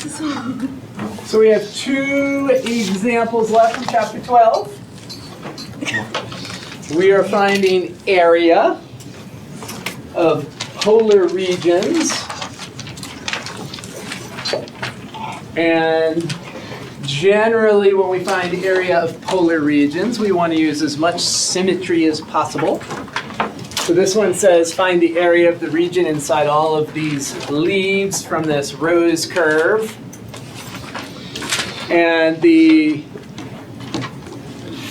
So we have two examples left from chapter 12. We are finding area of polar regions. And generally when we find area of polar regions, we want to use as much symmetry as possible. So this one says find the area of the region inside all of these leaves from this rose curve. And the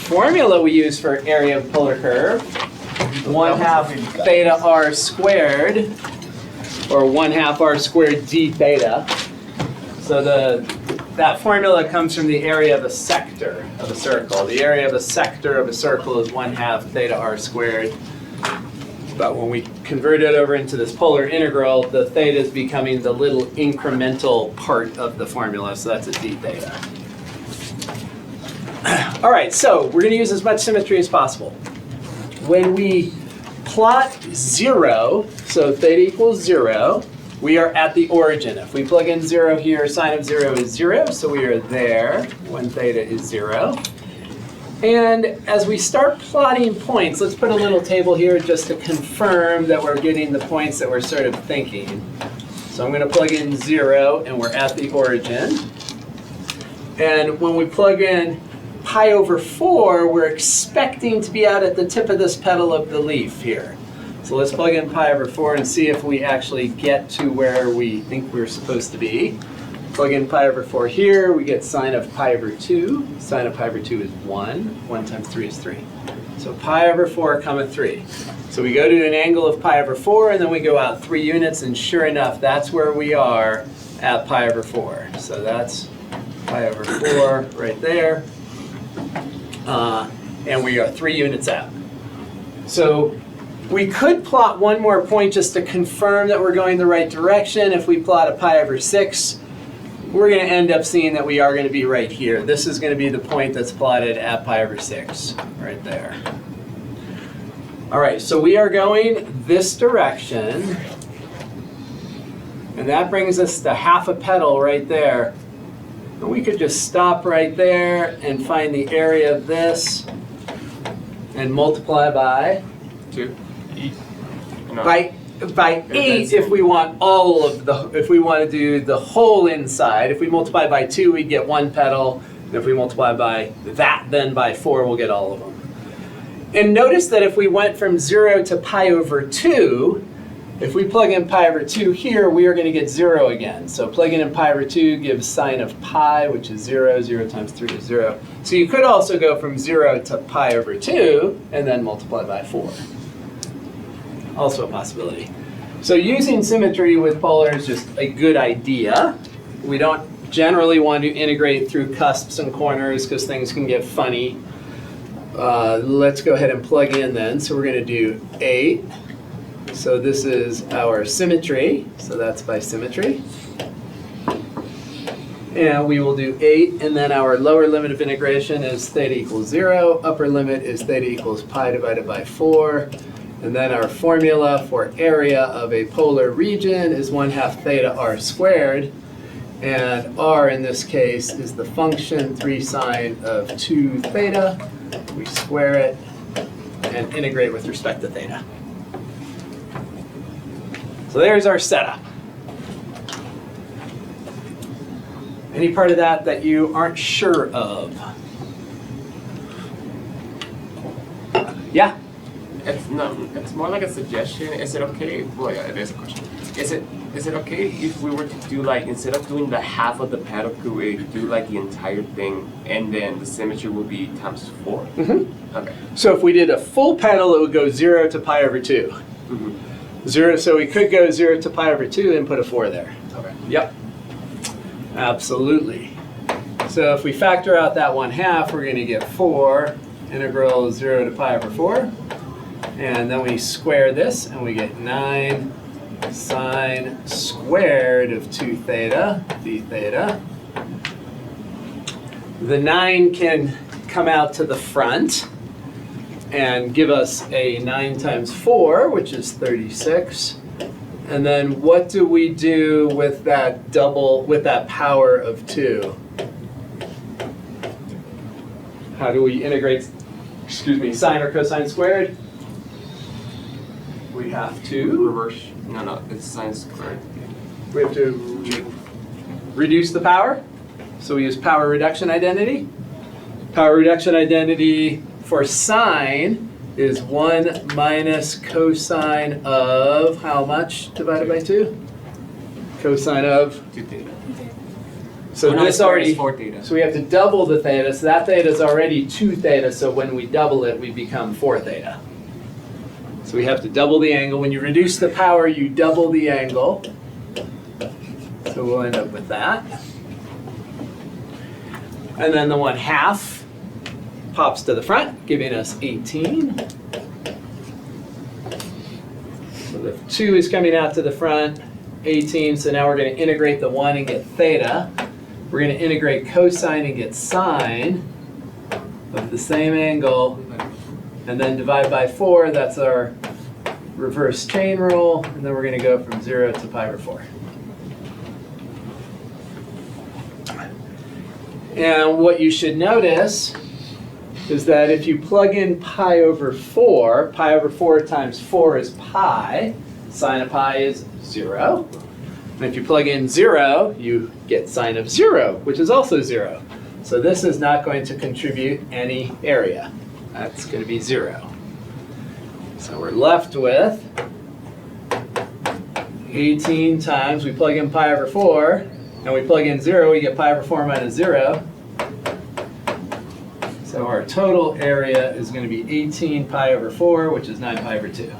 formula we use for area of polar curve, 1/2 theta r squared, or 1/2 r squared d theta. So that formula comes from the area of a sector of a circle. The area of a sector of a circle is 1/2 theta r squared. But when we convert it over into this polar integral, the theta is becoming the little incremental part of the formula, so that's a d theta. All right, so we're going to use as much symmetry as possible. When we plot 0, so theta equals 0, we are at the origin. If we plug in 0 here, sine of 0 is 0, so we are there when theta is 0. And as we start plotting points, let's put a little table here just to confirm that we're getting the points that we're sort of thinking. So I'm going to plug in 0, and we're at the origin. And when we plug in pi over 4, we're expecting to be out at the tip of this petal of the leaf here. So let's plug in pi over 4 and see if we actually get to where we think we're supposed to be. Plug in pi over 4 here, we get sine of pi over 2. Sine of pi over 2 is 1. 1 times 3 is 3. So pi over 4 comma 3. So we go to an angle of pi over 4, and then we go out 3 units, and sure enough, that's where we are at pi over 4. So that's pi over 4 right there. And we are 3 units out. So we could plot one more point just to confirm that we're going the right direction. If we plot a pi over 6, we're going to end up seeing that we are going to be right here. This is going to be the point that's plotted at pi over 6, right there. All right, so we are going this direction. And that brings us to half a petal right there. And we could just stop right there and find the area of this and multiply by 2. No. By 8 if we want all of if we want to do the whole inside. If we multiply by 2, we'd get 1 petal. And if we multiply by that, then by 4, we'll get all of them. And notice that if we went from 0 to pi over 2, if we plug in pi over 2 here, we are going to get 0 again. So plugging in pi over 2 gives sine of pi, which is 0. 0 times 3 is 0. So you could also go from 0 to pi over 2 and then multiply by 4. Also a possibility. So using symmetry with polar is just a good idea. We don't generally want to integrate through cusps and corners because things can get funny. Let's go ahead and plug in then. So we're going to do 8. So this is our symmetry. So that's by symmetry. And we will do 8. And then our lower limit of integration is theta equals 0. Upper limit is theta equals pi divided by 4. And then our formula for area of a polar region is 1/2 theta r squared. And r in this case is the function 3 sine of 2 theta. We square it and integrate with respect to theta. So there's our setup. Any part of that you aren't sure of? Yeah? It's more like a suggestion. Is it okay? Well, yeah, it is a question. Is it okay if we were to do, like, instead of doing the half of the petal, could we do like the entire thing, and then the symmetry would be times 4? Mm-hmm. Okay. So if we did a full petal, it would go 0 to pi over 2. Mm-hmm. 0. So we could go 0 to pi over 2 and put a 4 there. Okay. Yep. Absolutely. So if we factor out that 1/2, we're going to get 4 integral 0 to pi over 4. And then we square this, and we get 9 sine squared of 2 theta, d theta. The 9 can come out to the front and give us a 9 times 4, which is 36. And then what do we do with that with that power of 2? How do we integrate, sine or cosine squared? We have to Reverse. No, it's sine squared. We have to reduce the power. So we use power reduction identity. Power reduction identity for sine is 1 minus cosine of how much divided by 2? Cosine of, 2 theta. so no, this square is already, 4 theta. so we have to double the theta. So that theta is already 2 theta. So when we double it, we become 4 theta. So we have to double the angle. When you reduce the power, you double the angle. So we'll end up with that. And then the 1/2 pops to the front, giving us 18. So the 2 is coming out to the front, 18. So now we're going to integrate the 1 and get theta. We're going to integrate cosine and get sine of the same angle. And then divide by 4, that's our reverse chain rule. And then we're going to go from 0 to pi over 4. And what you should notice is that if you plug in pi over 4 times 4 is pi, sine of pi is 0. And if you plug in 0, you get sine of 0, which is also 0. So this is not going to contribute any area. That's going to be 0. So we're left with 18 times, we plug in pi over 4, and we plug in 0, we get pi over 4 minus 0. So our total area is going to be 18 pi over 4, which is 9 pi over 2.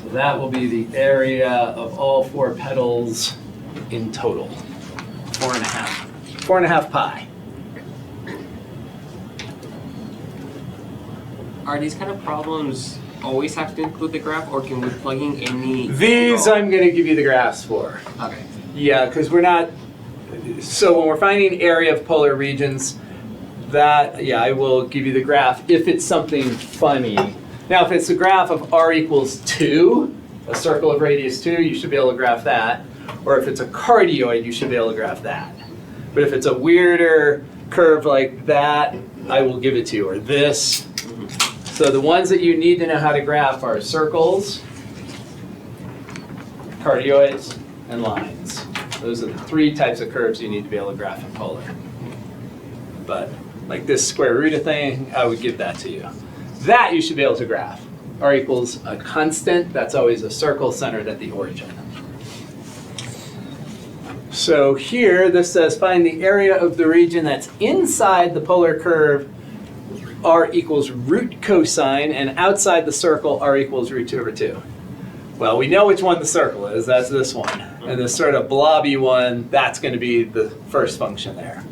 So that will be the area of all 4 petals in total. 4.5. 4.5 pi. Are these kind of problems always have to include the graph, or can we plug in any? These I'm going to give you the graphs for. Okay. Yeah, because we're not, so when we're finding area of polar regions, that, yeah, I will give you the graph if it's something funny. Now, if it's a graph of r equals 2, a circle of radius 2, you should be able to graph that. Or if it's a cardioid, you should be able to graph that. But if it's a weirder curve like that, I will give it to you, or this. So the ones that you need to know how to graph are circles, cardioids, and lines. Those are the 3 types of curves you need to be able to graph in polar. But like this square root of thing, I would give that to you. That you should be able to graph. R equals a constant, that's always a circle centered at the origin. So here, this says find the area of the region that's inside the polar curve, r equals root cosine, and outside the circle, r equals root 2 over 2. Well, we know which one the circle is, that's this one. And this sort of blobby one, that's going to be the first function there.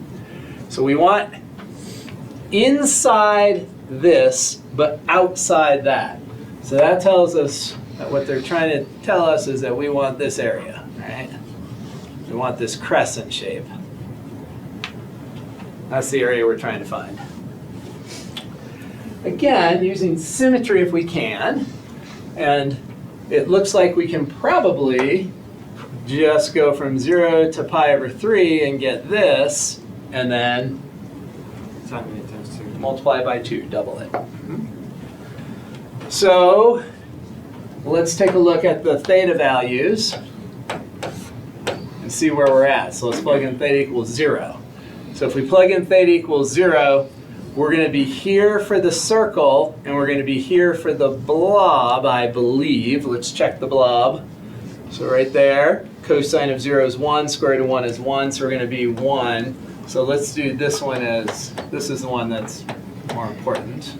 So we want inside this, but outside that. So that tells us that what they're trying to tell us is that we want this area, right? We want this crescent shape. That's the area we're trying to find. Again, using symmetry if we can, and it looks like we can probably just go from 0 to pi over 3 and get this, and then multiply by 2, double it. So let's take a look at the theta values and see where we're at. So let's plug in theta equals 0. So if we plug in theta equals 0, we're going to be here for the circle, and we're going to be here for the blob, I believe. Let's check the blob. So right there, cosine of 0 is 1, square root of 1 is 1, so we're going to be 1. So let's do this one as, this is the one that's more important.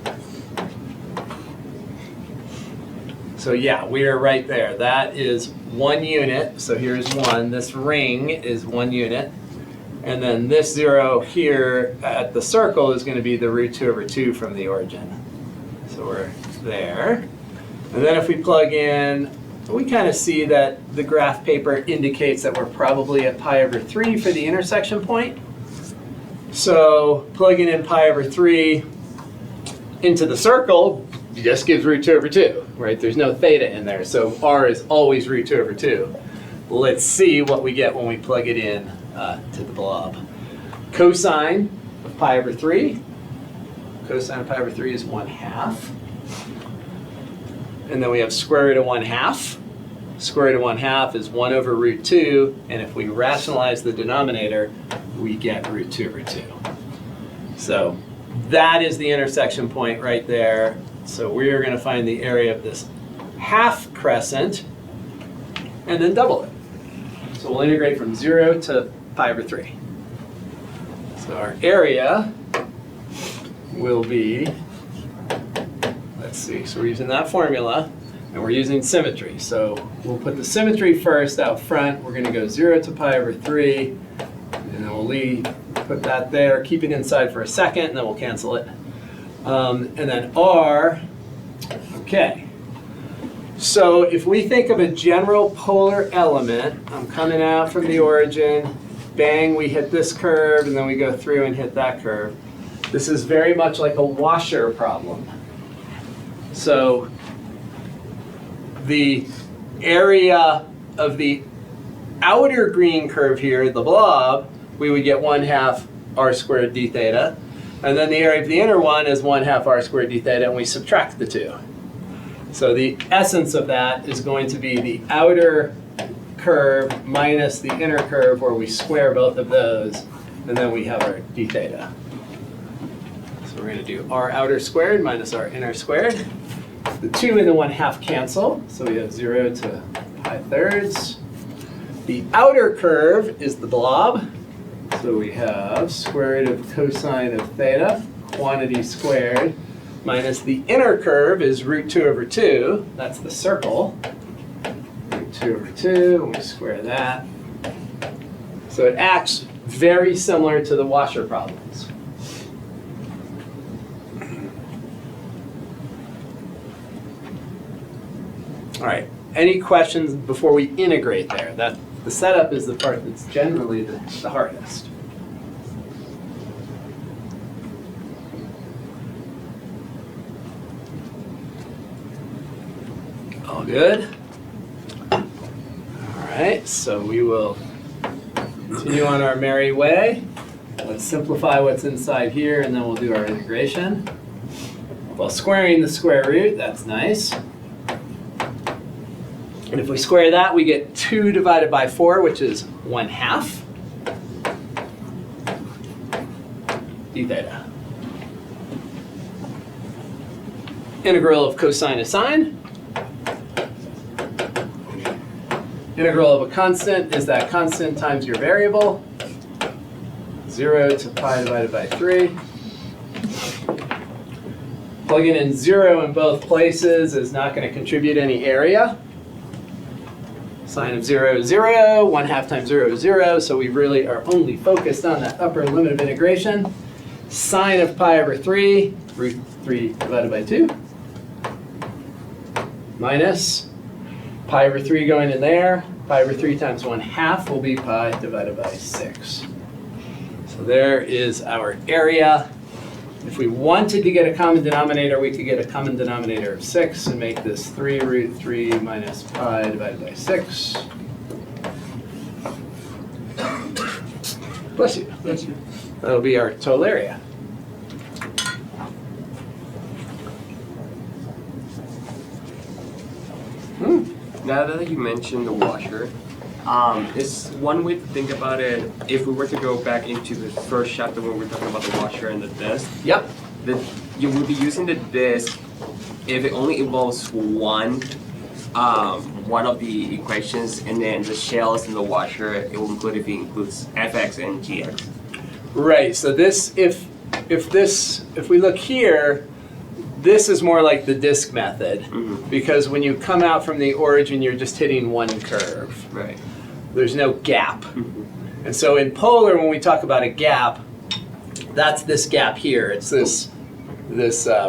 So yeah, we are right there. That is 1 unit, so here's 1. This ring is 1 unit. And then this 0 here at the circle is going to be the root 2 over 2 from the origin. So we're there. And then if we plug in, we kind of see that the graph paper indicates that we're probably at pi over 3 for the intersection point. So plugging in pi over 3 into the circle just gives root 2 over 2, right? There's no theta in there, so r is always root 2 over 2. Let's see what we get when we plug it in to the blob. Cosine of pi over 3. Cosine of pi over 3 is 1/2. And then we have square root of 1/2. Square root of 1/2 is 1 over root 2, and if we rationalize the denominator, we get root 2 over 2. So that is the intersection point right there. So we are going to find the area of this half crescent and then double it. So we'll integrate from 0 to pi over 3. So our area will be, let's see, so we're using that formula and we're using symmetry. So we'll put the symmetry first out front. We're going to go 0 to pi over 3, and then we'll put that there, keep it inside for a second, and then we'll cancel it. And then r, okay. So if we think of a general polar element, I'm coming out from the origin, bang, we hit this curve, and then we go through and hit that curve. This is very much like a washer problem. So the area of the outer green curve here, the blob, we would get 1/2 r squared d theta. And then the area of the inner one is 1/2 r squared d theta, and we subtract the two. So the essence of that is going to be the outer curve minus the inner curve, where we square both of those, and then we have our d theta. So we're going to do r outer squared minus r inner squared. The 2 and the 1/2 cancel, so we have 0 to pi thirds. The outer curve is the blob, so we have square root of cosine of theta, quantity squared, minus the inner curve is root 2 over 2, that's the circle. Root 2 over 2, and we square that. So it acts very similar to the washer problems. All right, any questions before we integrate there? The setup is the part that's generally the hardest. All good? All right, so we will continue on our merry way. Let's simplify what's inside here, and then we'll do our integration. Well, squaring the square root, that's nice. And if we square that, we get 2 divided by 4, which is 1/2 d theta. Integral of cosine of sine. Integral of a constant is that constant times your variable. 0 to pi divided by 3. Plugging in 0 in both places is not going to contribute any area. Sine of 0 is 0, 1/2 times 0 is 0, so we really are only focused on that upper limit of integration. Sine of pi over 3, root 3 divided by 2, minus pi over 3 going in there. Pi over 3 times 1/2 will be pi divided by 6. So there is our area. If we wanted to get a common denominator, we could get a common denominator of 6 and make this 3 root 3 minus pi divided by 6. Bless you. Bless you. That'll be our total area. Now that you mentioned the washer, is one way to think about it, if we were to go back into the first chapter when we were talking about the washer and the disc, Yep. You would be using the disc if it only involves one of the equations, and then the shells in the washer, it will include if it includes fx and gx. Right. So this, if we look here, this is more like the disk method, because when you come out from the origin, you're just hitting one curve. Right. There's no gap. And so in polar, when we talk about a gap, that's this gap here. It's this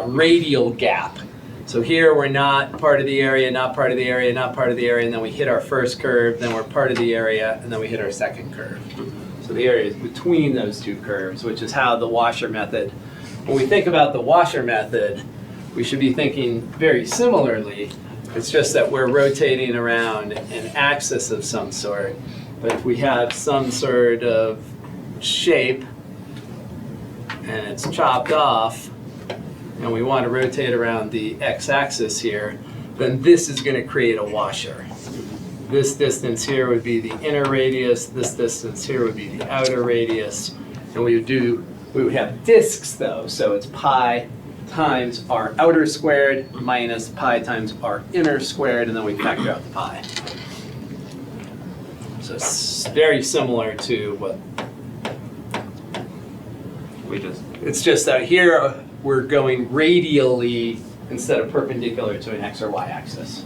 radial gap. So here we're not part of the area, not part of the area, not part of the area, and then we hit our first curve, then we're part of the area, and then we hit our second curve. So the area is between those two curves, which is how the washer method, when we think about the washer method, we should be thinking very similarly. It's just that we're rotating around an axis of some sort. But if we have some sort of shape and it's chopped off, and we want to rotate around the x-axis here, then this is going to create a washer. This distance here would be the inner radius, this distance here would be the outer radius, and we would have disks though, so it's pi times r outer squared minus pi times r inner squared, and then we factor out the pi. So it's very similar to what We just. it's just that here we're going radially instead of perpendicular to an x or y axis.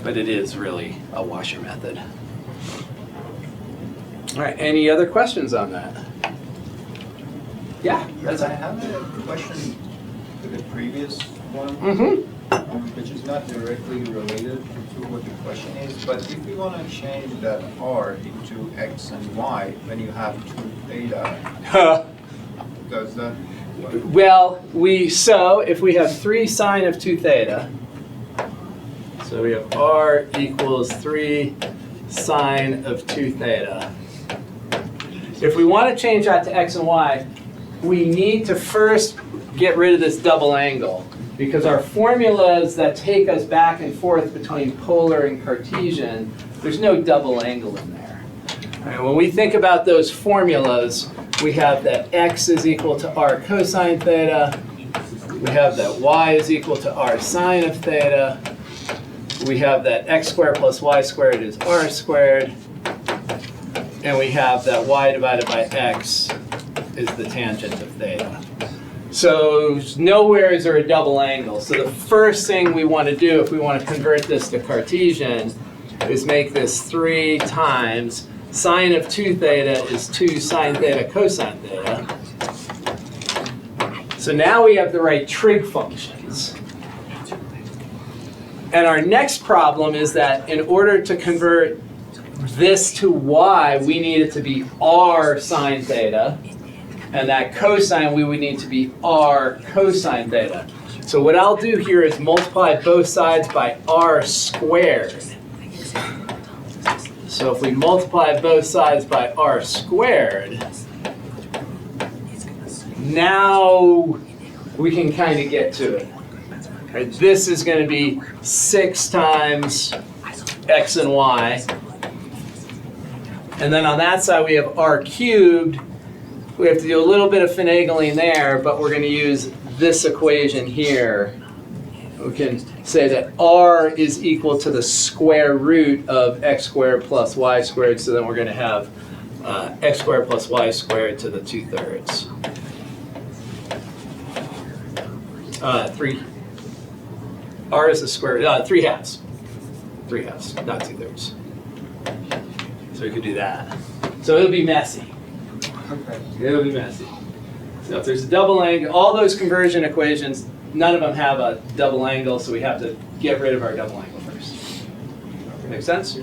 But it is really a washer method. All right, any other questions on that? Yeah, Yes, I have a question to the previous one, which is not directly related to what the question is, but if we want to change that r into x and y when you have 2 theta, does that work? Well, so if we have 3 sine of 2 theta, so we have r equals 3 sine of 2 theta. If we want to change that to x and y, we need to first get rid of this double angle, because our formulas that take us back and forth between polar and Cartesian, there's no double angle in there. All right, when we think about those formulas, we have that x is equal to r cosine theta. We have that y is equal to r sine of theta. We have that x squared plus y squared is r squared. And we have that y divided by x is the tangent of theta. So nowhere is there a double angle. So the first thing we want to do if we want to convert this to Cartesian is make this 3 times sine of 2 theta is 2 sine theta cosine theta. So now we have the right trig functions. And our next problem is that in order to convert this to y, we need it to be r sine theta. And that cosine, we would need to be r cosine theta. So what I'll do here is multiply both sides by r squared. So if we multiply both sides by r squared, now we can kind of get to it. Right, this is going to be 6 times x and y. And then on that side we have r cubed. We have to do a little bit of finagling there, but we're going to use this equation here. We can say that r is equal to the square root of x squared plus y squared, so then we're going to have x squared plus y squared to the 2/3. 3. R is the square, 3 halves. 3 halves, not 2/3. So we could do that. So it'll be messy. Okay. It'll be messy. So if there's a double angle, all those conversion equations, none of them have a double angle, so we have to get rid of our double angle first. Make sense?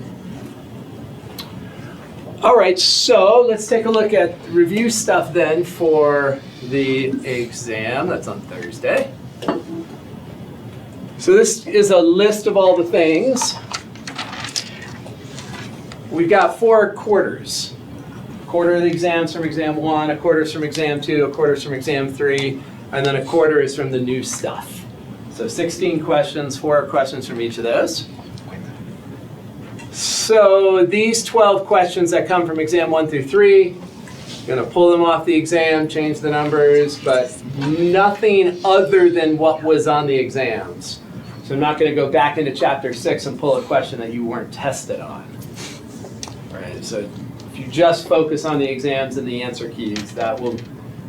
All right, so let's take a look at review stuff then for the exam. That's on Thursday. So this is a list of all the things. We've got 4 quarters. A quarter of the exams from exam 1, a quarter is from exam 2, a quarter is from exam 3, and then a quarter is from the new stuff. So 16 questions, 4 questions from each of those. So these 12 questions that come from exam 1 through 3, I'm going to pull them off the exam, change the numbers, but nothing other than what was on the exams. So I'm not going to go back into chapter 6 and pull a question that you weren't tested on. Right, so if you just focus on the exams and the answer keys, that will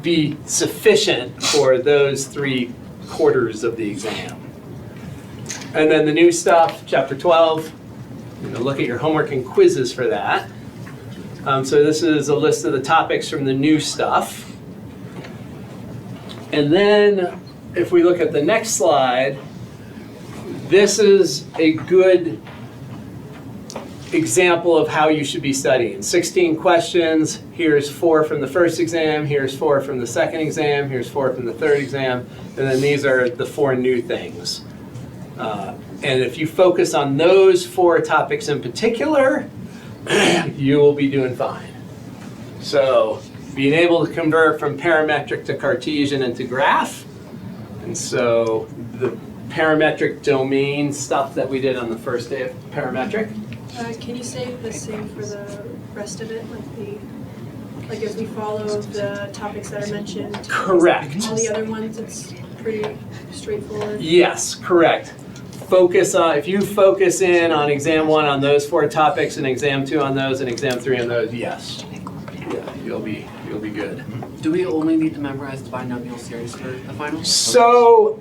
be sufficient for those 3 quarters of the exam. And then the new stuff, chapter 12, you're going to look at your homework and quizzes for that. So this is a list of the topics from the new stuff. And then if we look at the next slide, this is a good example of how you should be studying. 16 questions, here's 4 from the first exam, here's 4 from the second exam, here's 4 from the third exam, and then these are the 4 new things. And if you focus on those 4 topics in particular, you will be doing fine. So being able to convert from parametric to Cartesian and to graph, and so the parametric domain stuff that we did on the first day of parametric. Can you say the same for the rest of it, like if we follow the topics that are mentioned? Correct. All the other ones, it's pretty straightforward. Yes, correct. Focus on, if you focus in on exam 1 on those 4 topics and exam 2 on those and exam 3 on those, yes. Yeah, you'll be good. Do we only need to memorize the binomial series for the finals? So,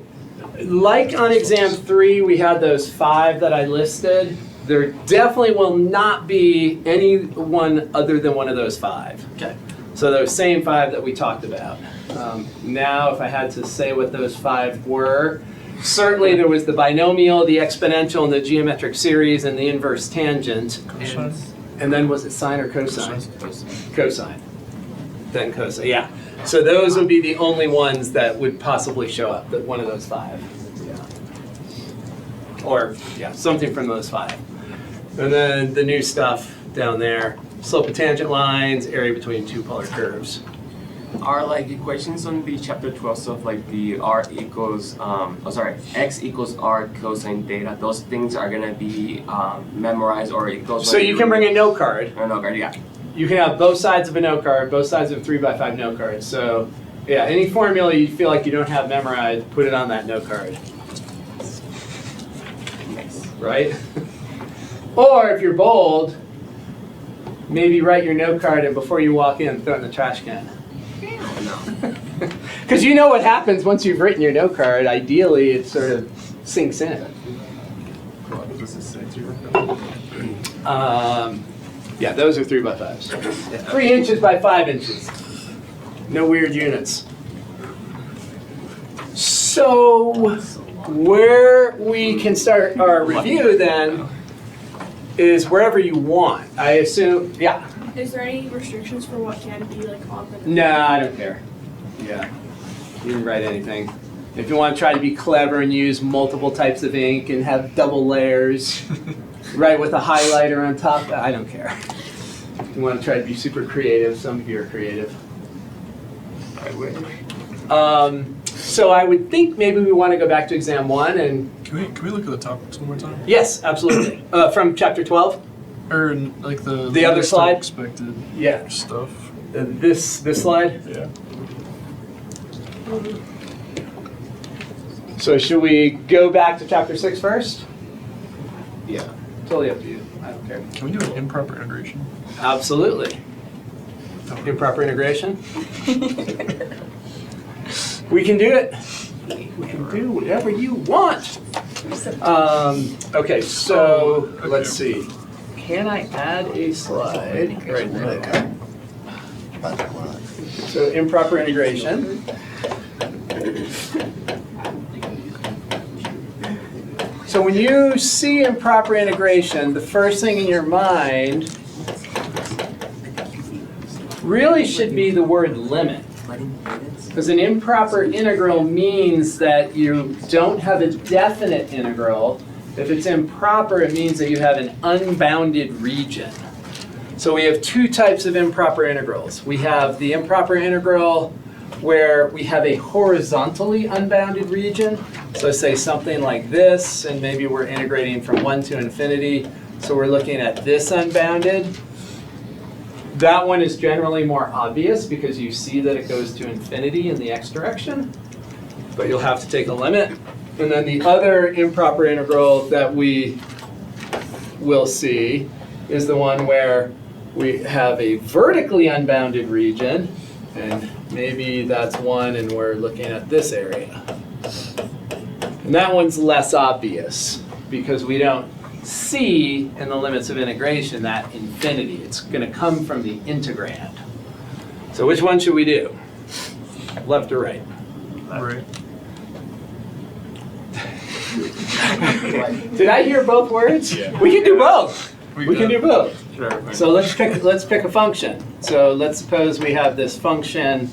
like on exam 3, we had those 5 that I listed. There definitely will not be any one other than one of those 5. Okay. So those same 5 that we talked about. Now, if I had to say what those 5 were, certainly there was the binomial, the exponential, and the geometric series, and the inverse tangent. And then was it sine or cosine? Cosine. Then cosine, yeah. So those would be the only ones that would possibly show up, that one of those 5. Yeah. Or, yeah, something from those 5. And then the new stuff down there, slope of tangent lines, area between 2 polar curves. Are like equations on the chapter 12 stuff like the r equals, x equals r cosine theta, those things are gonna be memorized or it goes. So you can bring a note card. A note card, yeah. You can have both sides of a note card, both sides of a 3x5 note card. So yeah, any formula you feel like you don't have memorized, put it on that note card, Nice. right? Or if you're bold, maybe write your note card and before you walk in, throw it in the trash can. Because you know what happens once you've written your note card. Ideally, it sort of sinks in. Yeah, those are 3x5s. 3 inches by 5 inches. No weird units. So, where we can start our review then is wherever you want. I assume, yeah. Is there any restrictions for what can be like on the? Nah, I don't care. Yeah, you didn't write anything. If you want to try to be clever and use multiple types of ink and have double layers, write with a highlighter on top, I don't care. If you want to try to be super creative, some of you are creative. I wish. So I would think maybe we want to go back to exam 1 and. Can we look at the topics one more time? Yes, absolutely. From chapter 12? Or like the other list of slide? expected Yeah. stuff. This slide? Yeah. So should we go back to chapter 6 first? Yeah. Totally up to you. I don't care. Can we do an improper integration? Absolutely. Improper integration? We can do it. We can do whatever you want. Okay, so let's see. Can I add a slide right there? So improper integration. So when you see improper integration, the first thing in your mind really should be the word limit. Because an improper integral means that you don't have a definite integral. If it's improper, it means that you have an unbounded region. So we have 2 types of improper integrals. We have the improper integral where we have a horizontally unbounded region. So say something like this, and maybe we're integrating from 1 to infinity. So we're looking at this unbounded. That one is generally more obvious because you see that it goes to infinity in the x direction, but you'll have to take a limit. And then the other improper integral that we will see is the one where we have a vertically unbounded region, and maybe that's 1 and we're looking at this area. And that one's less obvious because we don't see in the limits of integration that infinity. It's going to come from the integrand. So which one should we do? Left or right? Right. Did I hear both words? Yeah. We can do both. We can do both. Sure. So let's pick a function. So let's suppose we have this function.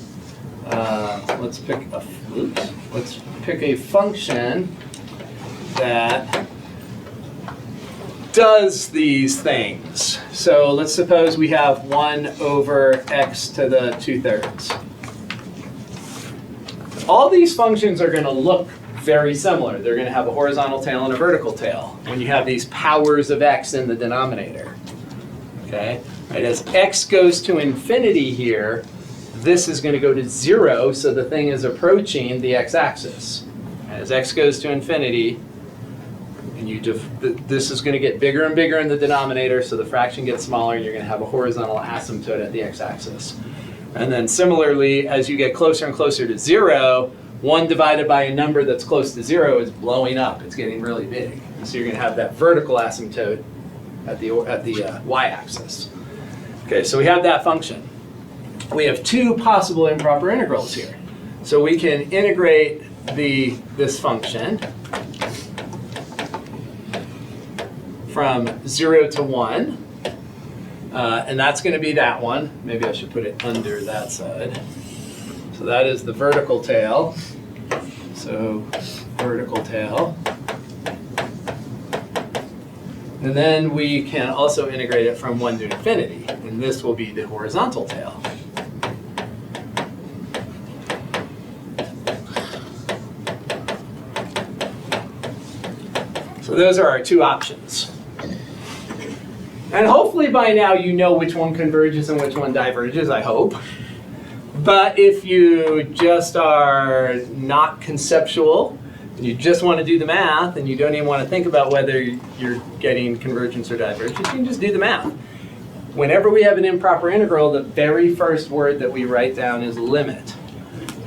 Let's pick a function that does these things. So let's suppose we have 1 over x to the 2/3. All these functions are going to look very similar. They're going to have a horizontal tail and a vertical tail when you have these powers of x in the denominator. Okay? Right, as x goes to infinity here, this is going to go to 0, so the thing is approaching the x-axis. As x goes to infinity, and this is going to get bigger and bigger in the denominator, so the fraction gets smaller, and you're going to have a horizontal asymptote at the x-axis. And then similarly, as you get closer and closer to 0, 1 divided by a number that's close to 0 is blowing up. It's getting really big. And so you're going to have that vertical asymptote at the y-axis. Okay, so we have that function. We have 2 possible improper integrals here. So we can integrate this function from 0 to 1. And that's going to be that one. Maybe I should put it under that side. So that is the vertical tail. So vertical tail. And then we can also integrate it from 1 to infinity. And this will be the horizontal tail. So those are our 2 options. And hopefully by now you know which one converges and which one diverges, I hope. But if you just are not conceptual, and you just want to do the math, and you don't even want to think about whether you're getting convergence or divergence, you can just do the math. Whenever we have an improper integral, the very first word that we write down is limit.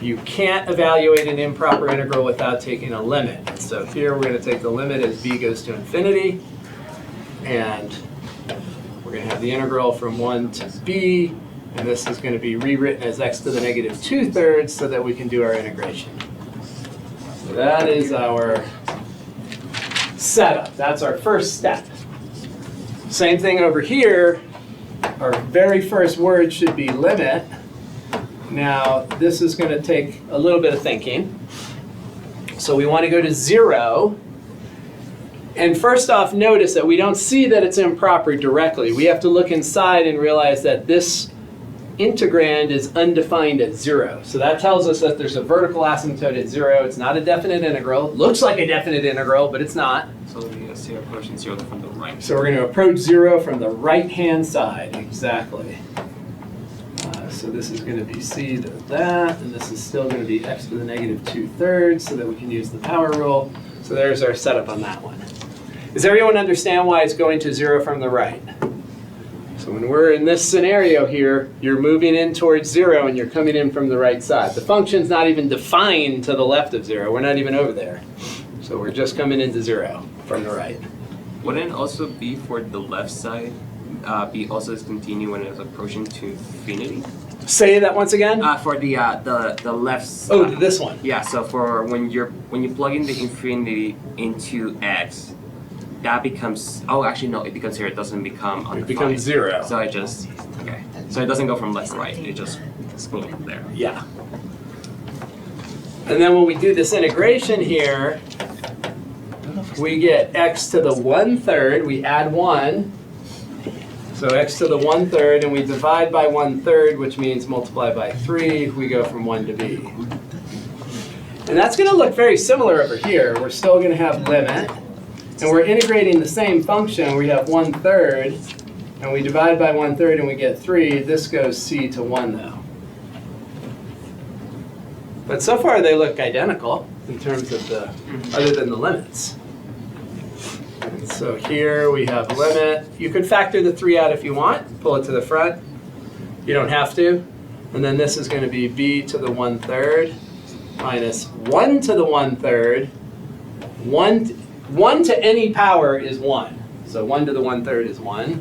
You can't evaluate an improper integral without taking a limit. So here we're going to take the limit as b goes to infinity, and we're going to have the integral from 1 to b, and this is going to be rewritten as x to the negative 2/3 so that we can do our integration. So that is our setup. That's our first step. Same thing over here. Our very first word should be limit. Now, this is going to take a little bit of thinking. So we want to go to 0. And first off, notice that we don't see that it's improper directly. We have to look inside and realize that this integrand is undefined at 0. So that tells us that there's a vertical asymptote at 0. It's not a definite integral. Looks like a definite integral, but it's not. So we see approaching 0 from the right. So we're going to approach 0 from the right-hand side. Exactly. So this is going to be c to that, and this is still going to be x to the negative 2/3 so that we can use the power rule. So there's our setup on that one. Does everyone understand why it's going to 0 from the right? So when we're in this scenario here, you're moving in towards 0 and you're coming in from the right side. The function's not even defined to the left of 0. We're not even over there. So we're just coming into 0 from the right. Wouldn't it also be for the left side, be also discontinued when it's approaching to infinity? Say that once again. For the left side. Oh, this one. Yeah, so for when you plug in the infinity into x, that becomes, oh actually no, it becomes here, it doesn't become undefined. It becomes 0. So it just, okay. So it doesn't go from left to right, it just boom, there. Yeah. And then when we do this integration here, we get x to the 1/3, we add 1. So x to the 1/3, and we divide by 1/3, which means multiply by 3, we go from 1 to b. And that's going to look very similar over here. We're still going to have limit, and we're integrating the same function. We have 1/3, and we divide by 1/3, and we get 3. This goes c to 1, though. But so far, they look identical in terms of the, other than the limits. And so here we have limit. You could factor the 3 out if you want, pull it to the front. You don't have to. And then this is going to be b to the 1/3 minus 1 to the 1/3. 1 to any power is 1. So 1 to the 1/3 is 1.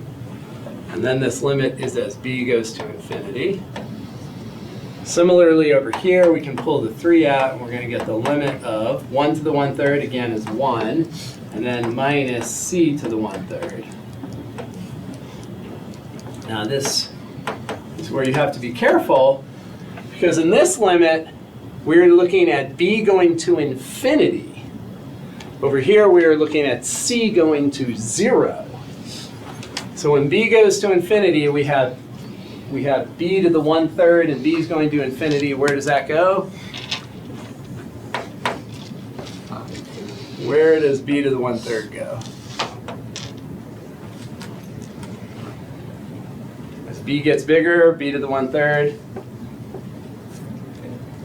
And then this limit is as b goes to infinity. Similarly over here, we can pull the 3 out, and we're going to get the limit of 1 to the 1/3, again, is 1. And then minus c to the 1/3. Now this is where you have to be careful, because in this limit, we're looking at b going to infinity. Over here, we are looking at c going to 0. So when b goes to infinity, we have b to the 1/3, and b is going to infinity. Where does that go? Where does b to the 1/3 go? As b gets bigger, b to the 1/3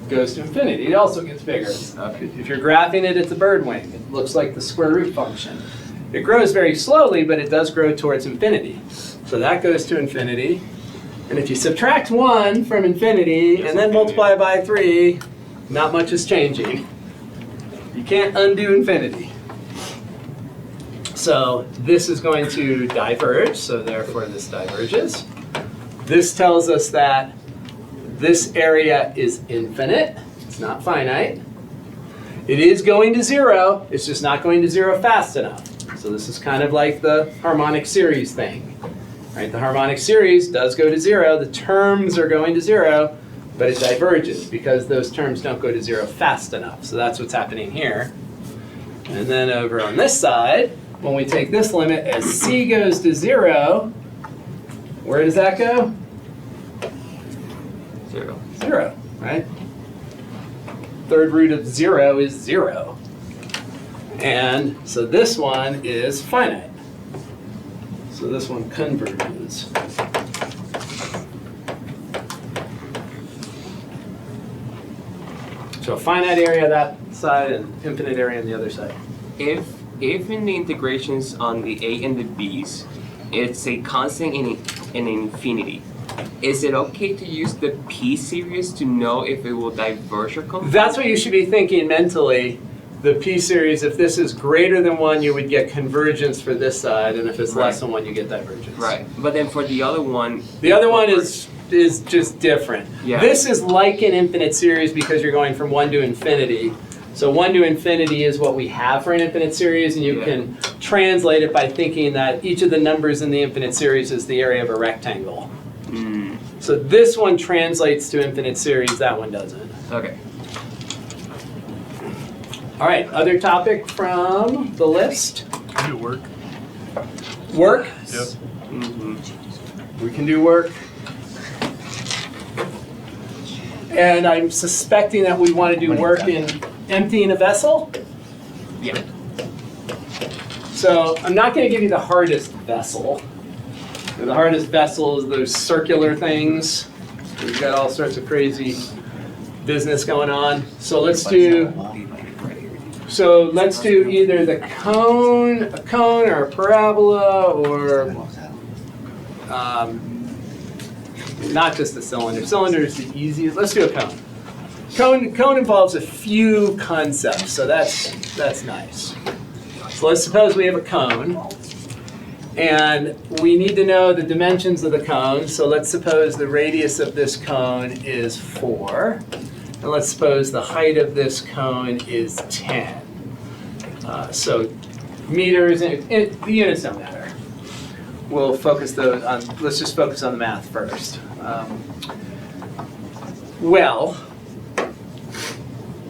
goes to infinity. It also gets bigger. If you're graphing it, it's a bird wing. It looks like the square root function. It grows very slowly, but it does grow towards infinity. So that goes to infinity. And if you subtract 1 from infinity and then multiply by 3, not much is changing. You can't undo infinity. So this is going to diverge, so therefore this diverges. This tells us that this area is infinite. It's not finite. It is going to 0. It's just not going to 0 fast enough. So this is kind of like the harmonic series thing. Right? The harmonic series does go to 0. The terms are going to 0, but it diverges because those terms don't go to 0 fast enough. So that's what's happening here. And then over on this side, when we take this limit, as c goes to 0, where does that go? 0. 0, right? Third root of 0 is 0. And so this one is finite. So this one converges. So a finite area that side and infinite area on the other side. If in the integrations on the a and the b's, it's a constant in infinity, is it okay to use the p series to know if it will diverge or converge? That's what you should be thinking mentally. The p series, if this is greater than 1, you would get convergence for this side, and if it's less than 1, you get divergence. Right, but then for the other one, The other one is just different. Yeah. This is like an infinite series because you're going from 1 to infinity. So 1 to infinity is what we have for an infinite series, and you Yeah. can translate it by thinking that each of the numbers in the infinite series is the area of a rectangle. So this one translates to infinite series, that one doesn't. okay. All right, other topic from the list? Can do work. Work? Yep. We can do work. And I'm suspecting that we want to do work in emptying a vessel. Yeah. So I'm not going to give you the hardest vessel. The hardest vessel is those circular things. We've got all sorts of crazy business going on. So let's do either the cone, a cone, or a parabola, or not just a cylinder. Cylinder is the easiest. Let's do a cone. Cone involves a few concepts, so that's nice. So let's suppose we have a cone, and we need to know the dimensions of the cone. So let's suppose the radius of this cone is 4, and let's suppose the height of this cone is 10. So meters, the units don't matter. We'll focus those on. Let's just focus on the math first. Well,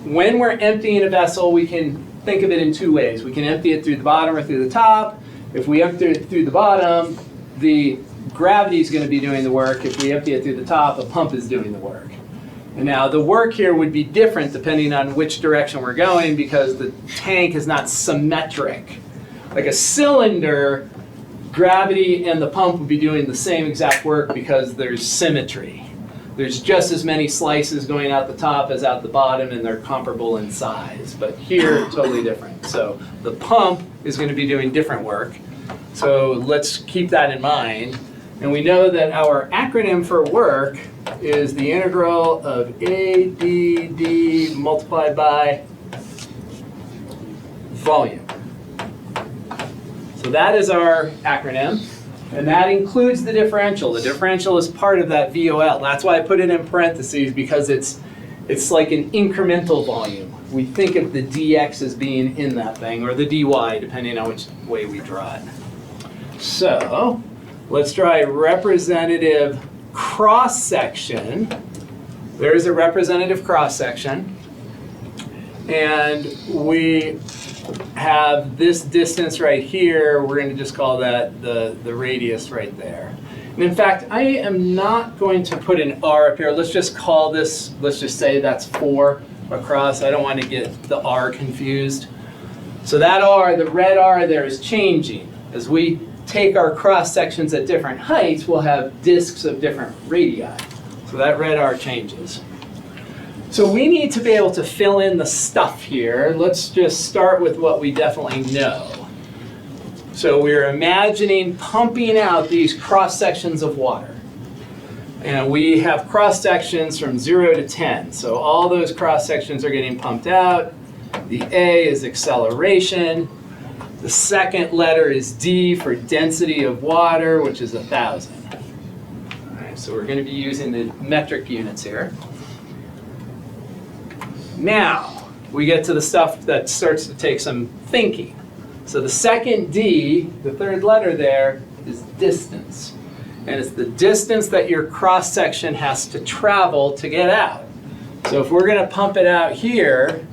when we're emptying a vessel, we can think of it in 2 ways. We can empty it through the bottom or through the top. If we empty it through the bottom, the gravity is going to be doing the work. If we empty it through the top, a pump is doing the work. And now the work here would be different depending on which direction we're going because the tank is not symmetric. Like a cylinder, gravity and the pump would be doing the same exact work because there's symmetry. There's just as many slices going out the top as out the bottom, and they're comparable in size. But here, totally different. So the pump is going to be doing different work. So let's keep that in mind. And we know that our acronym for work is the integral of ADD multiplied by volume. So that is our acronym. And that includes the differential. The differential is part of that VOL. That's why I put it in parentheses, because it's like an incremental volume. We think of the dx as being in that thing, or the dy, depending on which way we draw it. So let's draw a representative cross-section. There's a representative cross-section. And we have this distance right here. We're going to just call that the radius right there. And in fact, I am not going to put an R up here. Let's just call this, let's just say that's 4 across. I don't want to get the R confused. So that R, the red R there, is changing. As we take our cross sections at different heights, we'll have disks of different radii. So that red R changes. So we need to be able to fill in the stuff here. Let's just start with what we definitely know. So we're imagining pumping out these cross sections of water. And we have cross sections from 0 to 10. So all those cross sections are getting pumped out. The A is acceleration. The second letter is D for density of water, which is 1,000. All right, so we're going to be using the metric units here. Now, we get to the stuff that starts to take some thinking. So the second D, the third letter there, is distance. And it's the distance that your cross-section has to travel to get out. So if we're going to pump it out here,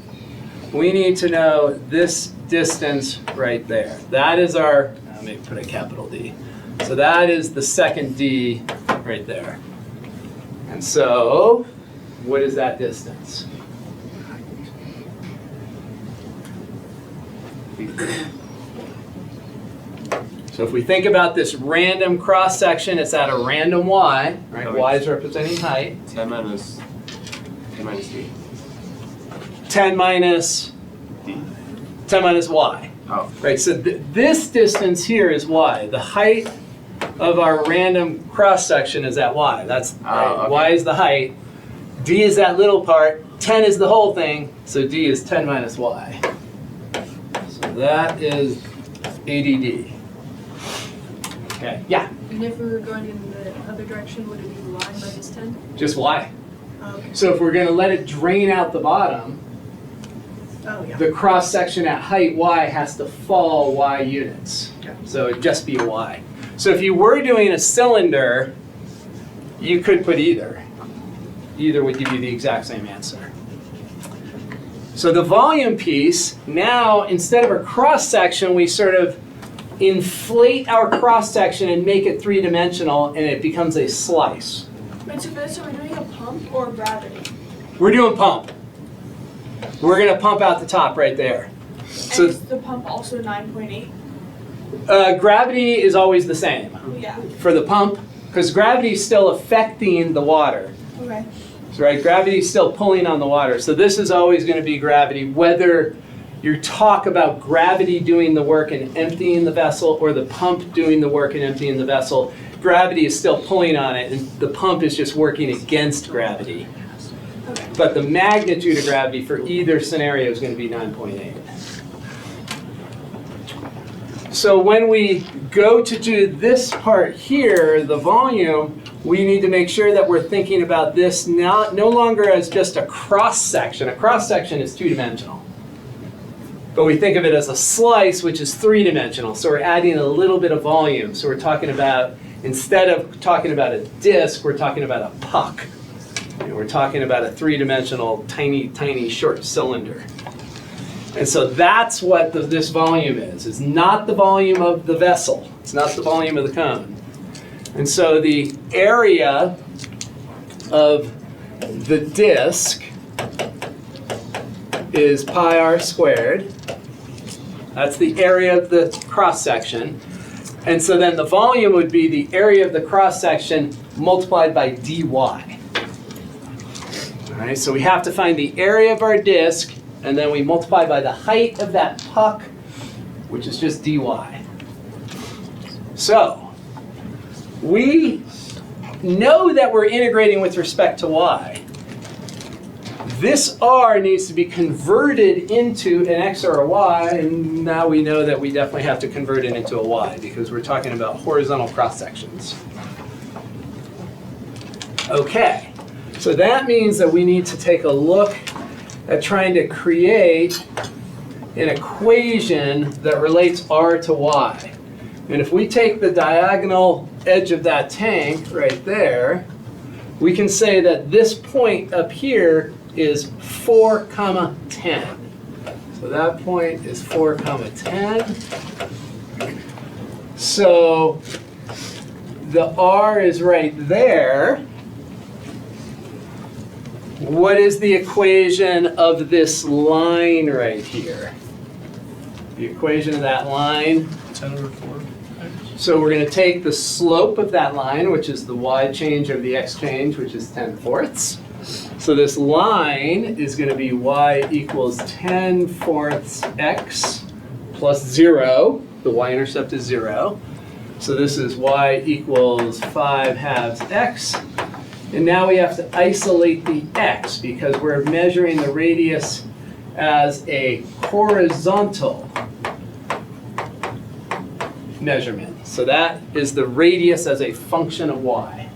we need to know this distance right there. That is our, let me put a capital D. So that is the second D right there. And so, what is that distance? So if we think about this random cross section, it's at a random y, right? Okay. Y is representing height. 10 minus D. 10 minus D. 10 minus y. Oh. Right, so this distance here is y. The height of our random cross section is at y. That's right. Okay. Y is the height. D is that little part. 10 is the whole thing. So D is 10 minus y. So that is ADD. Okay, yeah, And if we were going in the other direction, would it be y minus 10? just y. Oh, okay. So if we're going to let it drain out the bottom, Oh, yeah. the cross section at height y has to fall y units. Yeah. So it'd just be a y. So if you were doing a cylinder, you could put either. Either would give you the exact same answer. So the volume piece, now instead of a cross section, we sort of inflate our cross section and make it three-dimensional, and it becomes a slice. Wait, so for this, are we doing a pump or gravity? We're doing pump. We're going to pump out the top right there. So And is the pump also 9.8? gravity is always the same Yeah. for the pump, because gravity is still affecting the water. Okay. So, right, gravity is still pulling on the water. So this is always going to be gravity, whether you talk about gravity doing the work and emptying the vessel, or the pump doing the work and emptying the vessel. Gravity is still pulling on it, and the pump is just working against gravity. Okay. But the magnitude of gravity for either scenario is going to be 9.8. So when we go to do this part here, the volume, we need to make sure that we're thinking about this no longer as just a cross section. A cross section is two-dimensional. But we think of it as a slice, which is three-dimensional. So we're adding a little bit of volume. So we're talking about, instead of talking about a disc, we're talking about a puck. And we're talking about a three-dimensional, tiny, tiny, short cylinder. And so that's what this volume is. It's not the volume of the vessel. It's not the volume of the cone. And so the area of the disc is pi r squared. That's the area of the cross section. And so then the volume would be the area of the cross section multiplied by dy. All right, so we have to find the area of our disc, and then we multiply by the height of that puck, which is just dy. So we know that we're integrating with respect to y. This r needs to be converted into an x or a y, and now we know that we definitely have to convert it into a y because we're talking about horizontal cross sections. Okay, so that means that we need to take a look at trying to create an equation that relates r to y. And if we take the diagonal edge of that tank right there, we can say that this point up here is 4, 10. So that point is 4, 10. So the R is right there. What is the equation of this line right here? The equation of that line. 10 over 4. So we're going to take the slope of that line, which is the y change over the x change, which is 10/4. So this line is going to be y equals 10/4 x plus 0. The y-intercept is 0. So this is y equals 5/2 x. And now we have to isolate the x because we're measuring the radius as a horizontal measurement. So that is the radius as a function of y.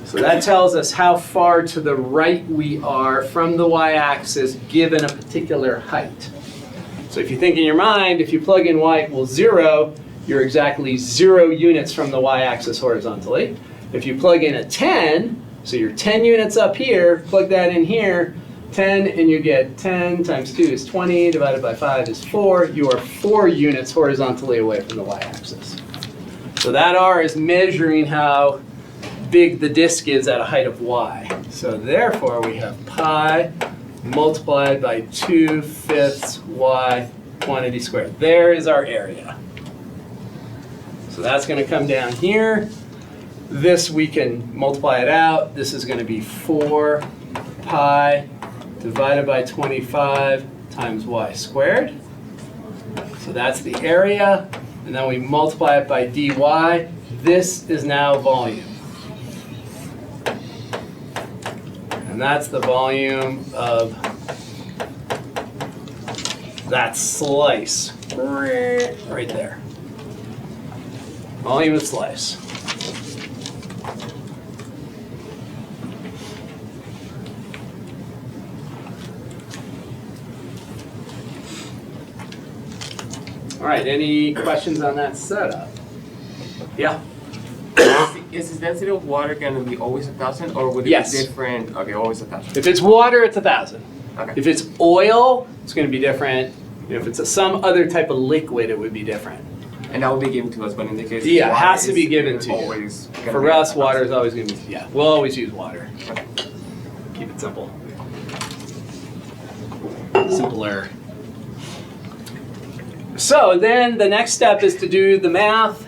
So that tells us how far to the right we are from the y-axis given a particular height. So if you think in your mind, if you plug in y equals 0, you're exactly 0 units from the y-axis horizontally. If you plug in a 10, so you're 10 units up here, plug that in here, 10, and you get 10 times 2 is 20, divided by 5 is 4. You are 4 units horizontally away from the y-axis. So that r is measuring how big the disk is at a height of y. So therefore, we have pi multiplied by 2/5 y quantity squared. There is our area. So that's going to come down here. This we can multiply it out. This is going to be 4 pi divided by 25 times y squared. So that's the area. And then we multiply it by dy. This is now volume. And that's the volume of that slice right there. Volume of slice. All right, any questions on that setup? Yeah? Is the density of water gonna be always 1,000 or would it Yes. be different? Okay, always 1,000. If it's water, it's 1,000. Okay. If it's oil, it's going to be different. If it's some other type of liquid, it would be different. And that will be given to us, but in the case Yeah, it water has to be is given to you. always gonna For be us, 1,000. water is always going to be, yeah, we'll always use water. Okay. Keep it simple. Simpler. So then the next step is to do the math.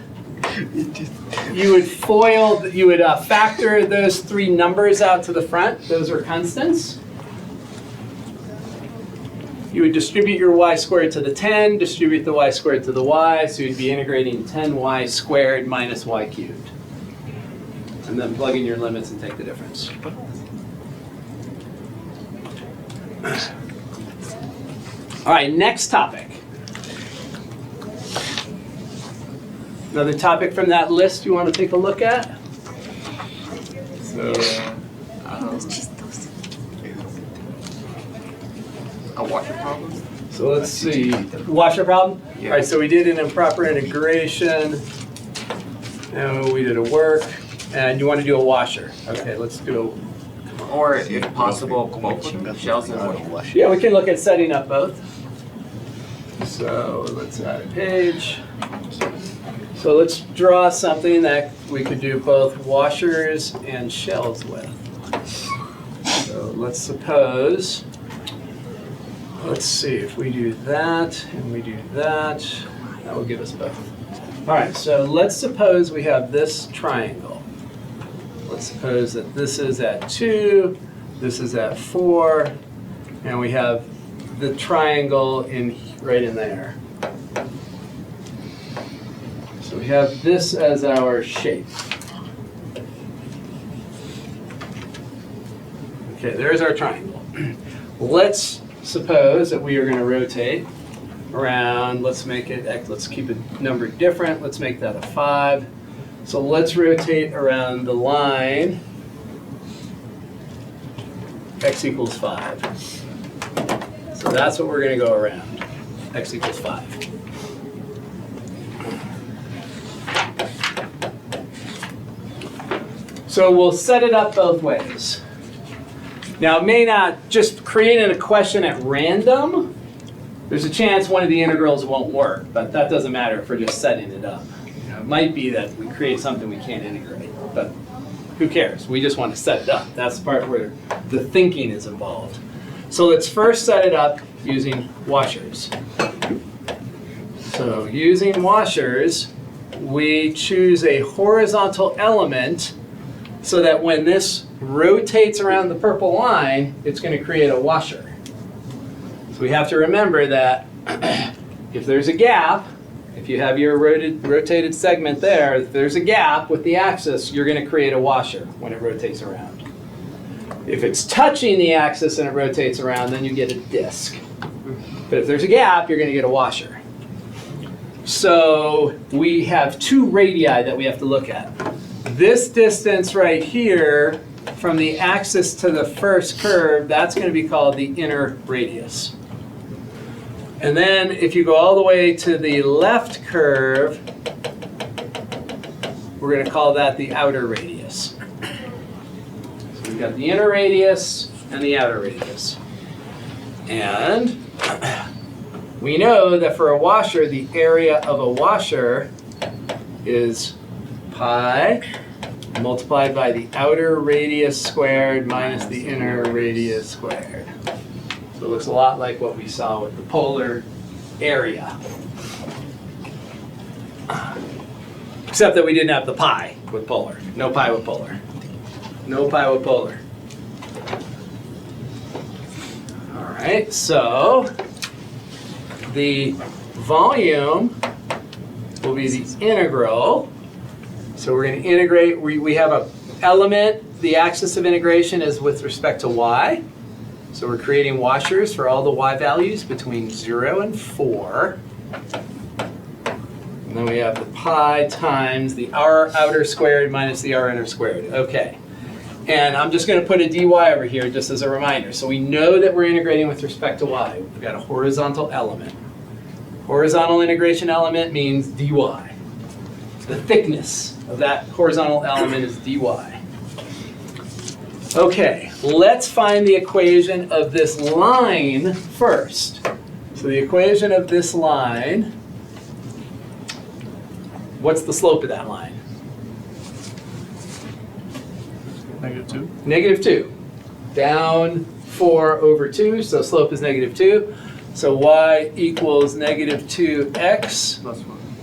You would factor those 3 numbers out to the front. Those are constants. You would distribute your y squared to the 10, distribute the y squared to the y, so you'd be integrating 10y squared minus y cubed. And then plug in your limits and take the difference. All right, next topic. Another topic from that list you want to take a look at? So, a washer problem? So let's see, washer problem? Yeah. All right, so we did an improper integration, and we did a work, and you want to do a washer. Okay, let's do Or if possible, both shells and washer. yeah, we can look at setting up both. So let's add a page. So let's draw something that we could do both washers and shells with. So let's suppose, let's see, if we do that and we do that, that will give us both. All right, so let's suppose we have this triangle. Let's suppose that this is at 2, this is at 4, and we have the triangle right in there. So we have this as our shape. Okay, there's our triangle. Let's suppose that we are going to rotate around, let's keep it numbered different, let's make that a 5. So let's rotate around the line x equals 5. So that's what we're going to go around, x equals 5. So we'll set it up both ways. Now, it may not just creating a question at random. There's a chance one of the integrals won't work, but that doesn't matter if we're just setting it up. You know, it might be that we create something we can't integrate, but who cares? We just want to set it up. That's the part where the thinking is involved. So let's first set it up using washers. So using washers, we choose a horizontal element so that when this rotates around the purple line, it's going to create a washer. So we have to remember that if there's a gap, if you have your rotated segment there, if there's a gap with the axis, you're going to create a washer when it rotates around. If it's touching the axis and it rotates around, then you get a disk. But if there's a gap, you're going to get a washer. So we have two radii that we have to look at. This distance right here from the axis to the first curve, that's going to be called the inner radius. And then if you go all the way to the left curve, we're going to call that the outer radius. So we've got the inner radius and the outer radius. And we know that for a washer, the area of a washer is pi multiplied by the outer radius squared minus the inner radius squared. So it looks a lot like what we saw with the polar area. Except that we didn't have the pi with polar. No pi with polar. No pi with polar. All right, so the volume will be the integral. So we're going to integrate, we have an element, the axis of integration is with respect to y. So we're creating washers for all the y values between 0 and 4. And then we have the pi times the r outer squared minus the r inner squared. Okay. And I'm just going to put a dy over here just as a reminder. So we know that we're integrating with respect to y. We've got a horizontal element. Horizontal integration element means dy. The thickness of that horizontal element is dy. Okay, let's find the equation of this line first. So the equation of this line, what's the slope of that line? -2. -2. Down 4 over 2, so slope is -2. So y equals -2x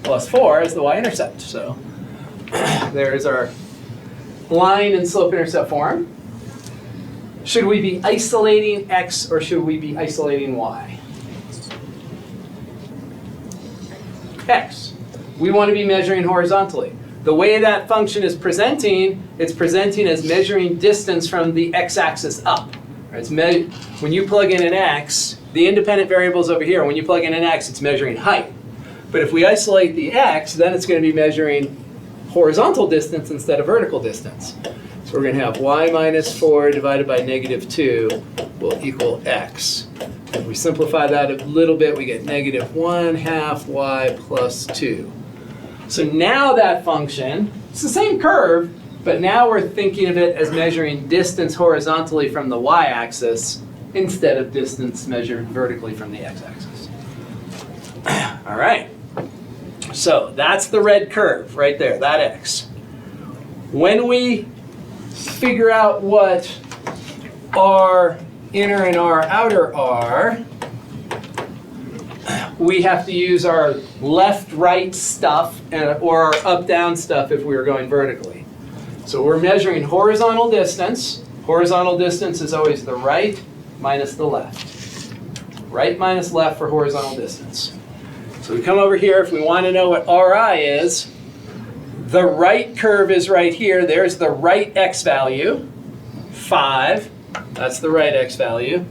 plus 4 is the y-intercept. So there's our line and slope-intercept form. Should we be isolating x or should we be isolating y? X. We want to be measuring horizontally. The way that function is presenting, it's presenting as measuring distance from the x-axis up. It's when you plug in an x, the independent variable's over here. When you plug in an x, it's measuring height. But if we isolate the x, then it's going to be measuring horizontal distance instead of vertical distance. So we're going to have y minus 4 divided by -2 will equal x. If we simplify that a little bit, we get -1/2 y plus 2. So now that function, it's the same curve, but now we're thinking of it as measuring distance horizontally from the y-axis instead of distance measured vertically from the x-axis. All right. So that's the red curve right there, that x. When we figure out what our inner and our outer are, we have to use our left-right stuff or our up-down stuff if we were going vertically. So we're measuring horizontal distance. Horizontal distance is always the right minus the left. Right minus left for horizontal distance. So we come over here, if we want to know what Ri is, the right curve is right here. There's the right x value, 5. That's the right x value.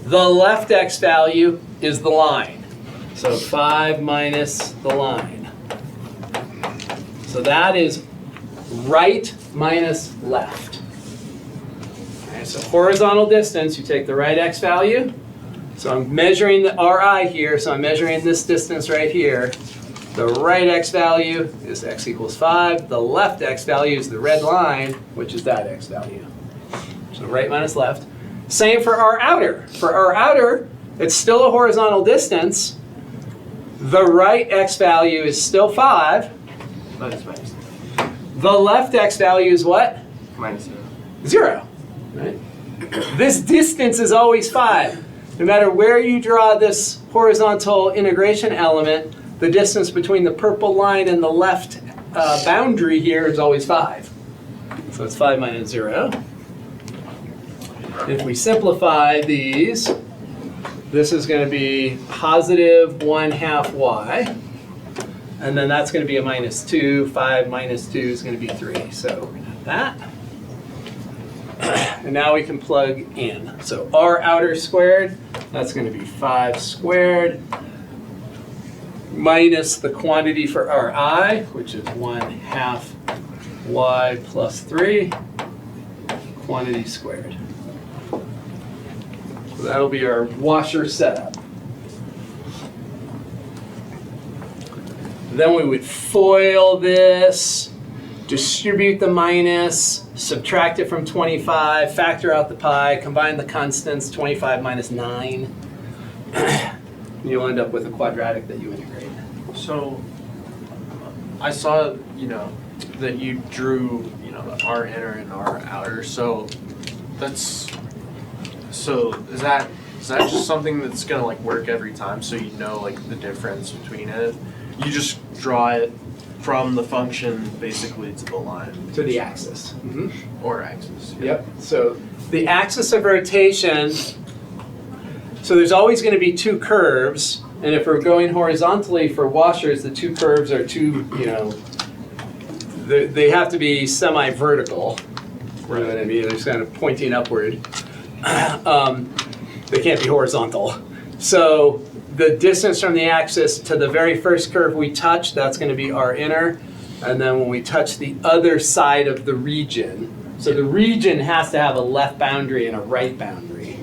The left x value is the line. So 5 minus the line. So that is right minus left. Okay, so horizontal distance, you take the right x value. So I'm measuring the Ri here, so I'm measuring this distance right here. The right x value is x equals 5. The left x value is the red line, which is that x value. So right minus left. Same for our outer. For our outer, it's still a horizontal distance. The right x value is still 5. Minus. The left x value is what? Minus 0. 0. Right? This distance is always 5. No matter where you draw this horizontal integration element, the distance between the purple line and the left boundary here is always 5. So it's 5 minus 0. If we simplify these, this is going to be positive 1/2 y. And then that's going to be a minus 2. 5 minus 2 is going to be 3. So we're going to have that. And now we can plug in. So r outer squared, that's going to be 5 squared minus the quantity for Ri, which is 1/2 y plus 3, quantity squared. So that'll be our washer setup. Then we would FOIL this, distribute the minus, subtract it from 25, factor out the pi, combine the constants, 25 minus 9. You'll end up with a quadratic that you integrate. So I saw, that you drew, the R inner and R outer. So is that just something that's gonna work every time? So the difference between it. You just draw it from the function basically to the line. To the axis. Mm-hmm. Or axis. Yeah. Yep. So the axis of rotation, so there's always going to be two curves. And if we're going horizontally for washers, the two curves are they have to be semi-vertical. You know what I mean? They're just kind of pointing upward. They can't be horizontal. So the distance from the axis to the very first curve we touch, that's going to be our inner. And then when we touch the other side of the region, so the region has to have a left boundary and a right boundary.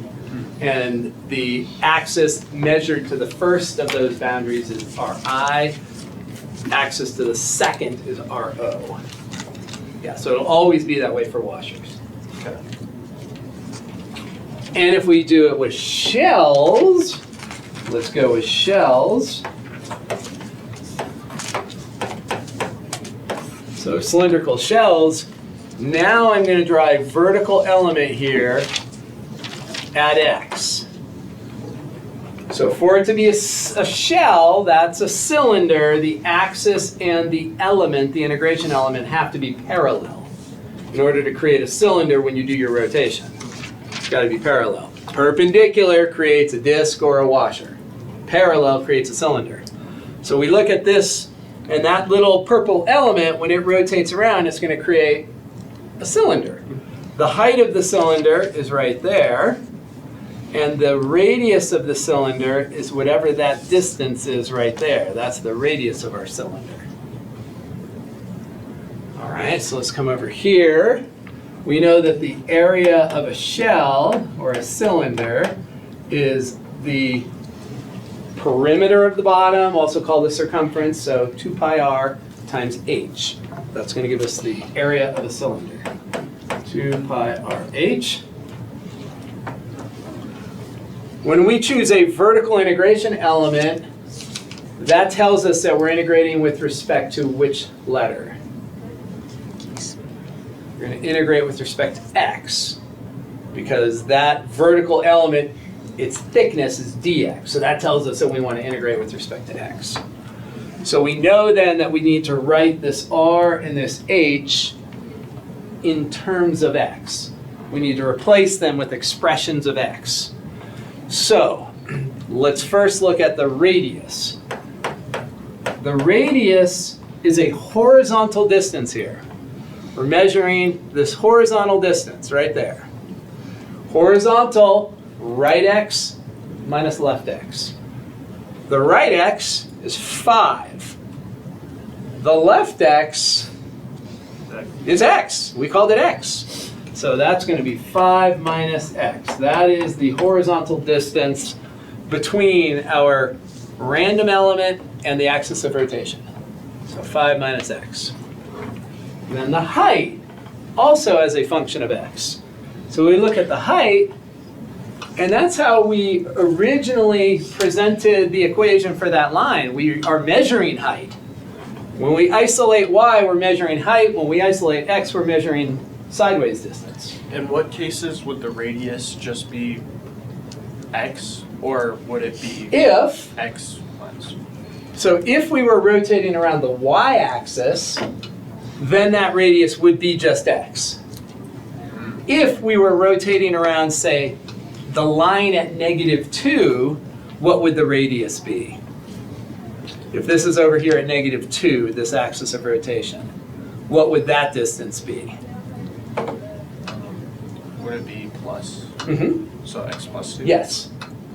And the axis measured to the first of those boundaries is Ri. Axis to the second is Ro. Yeah, so it'll always be that way for washers. Okay. And if we do it with shells, let's go with shells. So cylindrical shells, now I'm going to draw a vertical element here at x. So for it to be a shell, that's a cylinder, the axis and the element, the integration element, have to be parallel in order to create a cylinder when you do your rotation. It's got to be parallel. Perpendicular creates a disc or a washer. Parallel creates a cylinder. So we look at this, and that little purple element, when it rotates around, it's going to create a cylinder. The height of the cylinder is right there, and the radius of the cylinder is whatever that distance is right there. That's the radius of our cylinder. All right, so let's come over here. We know that the area of a shell or a cylinder is the perimeter of the bottom, also called the circumference, so 2 pi r times h. That's going to give us the area of a cylinder. 2 pi r h. When we choose a vertical integration element, that tells us that we're integrating with respect to which letter? We're going to integrate with respect to x, because that vertical element, its thickness is dx. So that tells us that we want to integrate with respect to x. So we know then that we need to write this r and this h in terms of x. We need to replace them with expressions of x. So let's first look at the radius. The radius is a horizontal distance here. We're measuring this horizontal distance right there. Horizontal, right x minus left x. The right x is 5. The left x is x. We called it x. So that's going to be 5 minus x. That is the horizontal distance between our random element and the axis of rotation. So 5 minus x. And then the height also as a function of x. So we look at the height, and that's how we originally presented the equation for that line. We are measuring height. When we isolate y, we're measuring height. When we isolate x, we're measuring sideways distance. In what cases would the radius just be x, or would it be If, x minus? so if we were rotating around the y-axis, then that radius would be just x. If we were rotating around, say, the line at -2, what would the radius be? If this is over here at -2, this axis of rotation, what would that distance be? Would it be plus? Mm-hmm. So x plus 2? Yes.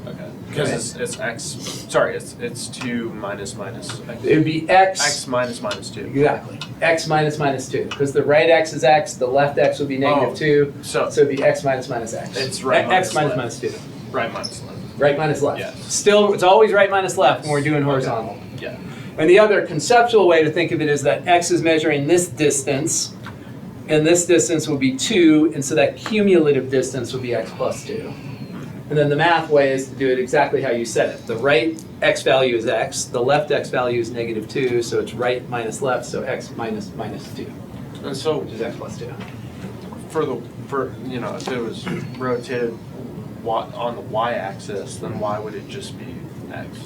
Okay. Because it's x, sorry, it's 2 minus x. It would be x. X minus minus 2. Exactly. X minus minus 2. Because the right x is x, the left x would be -2. So So it'd be x minus minus x. It's right X minus minus left. minus 2. right minus left. Right minus left. Yeah. Still, it's always right minus left when we're doing horizontal. Yeah. And the other conceptual way to think of it is that x is measuring this distance, and this distance will be 2, and so that cumulative distance will be x plus 2. And then the math way is to do it exactly how you said it. The right x value is x, the left x value is -2, so it's right minus left, so x minus minus 2, And so which is x plus 2. for you know, if it was rotated on the y-axis, then why would it just be x?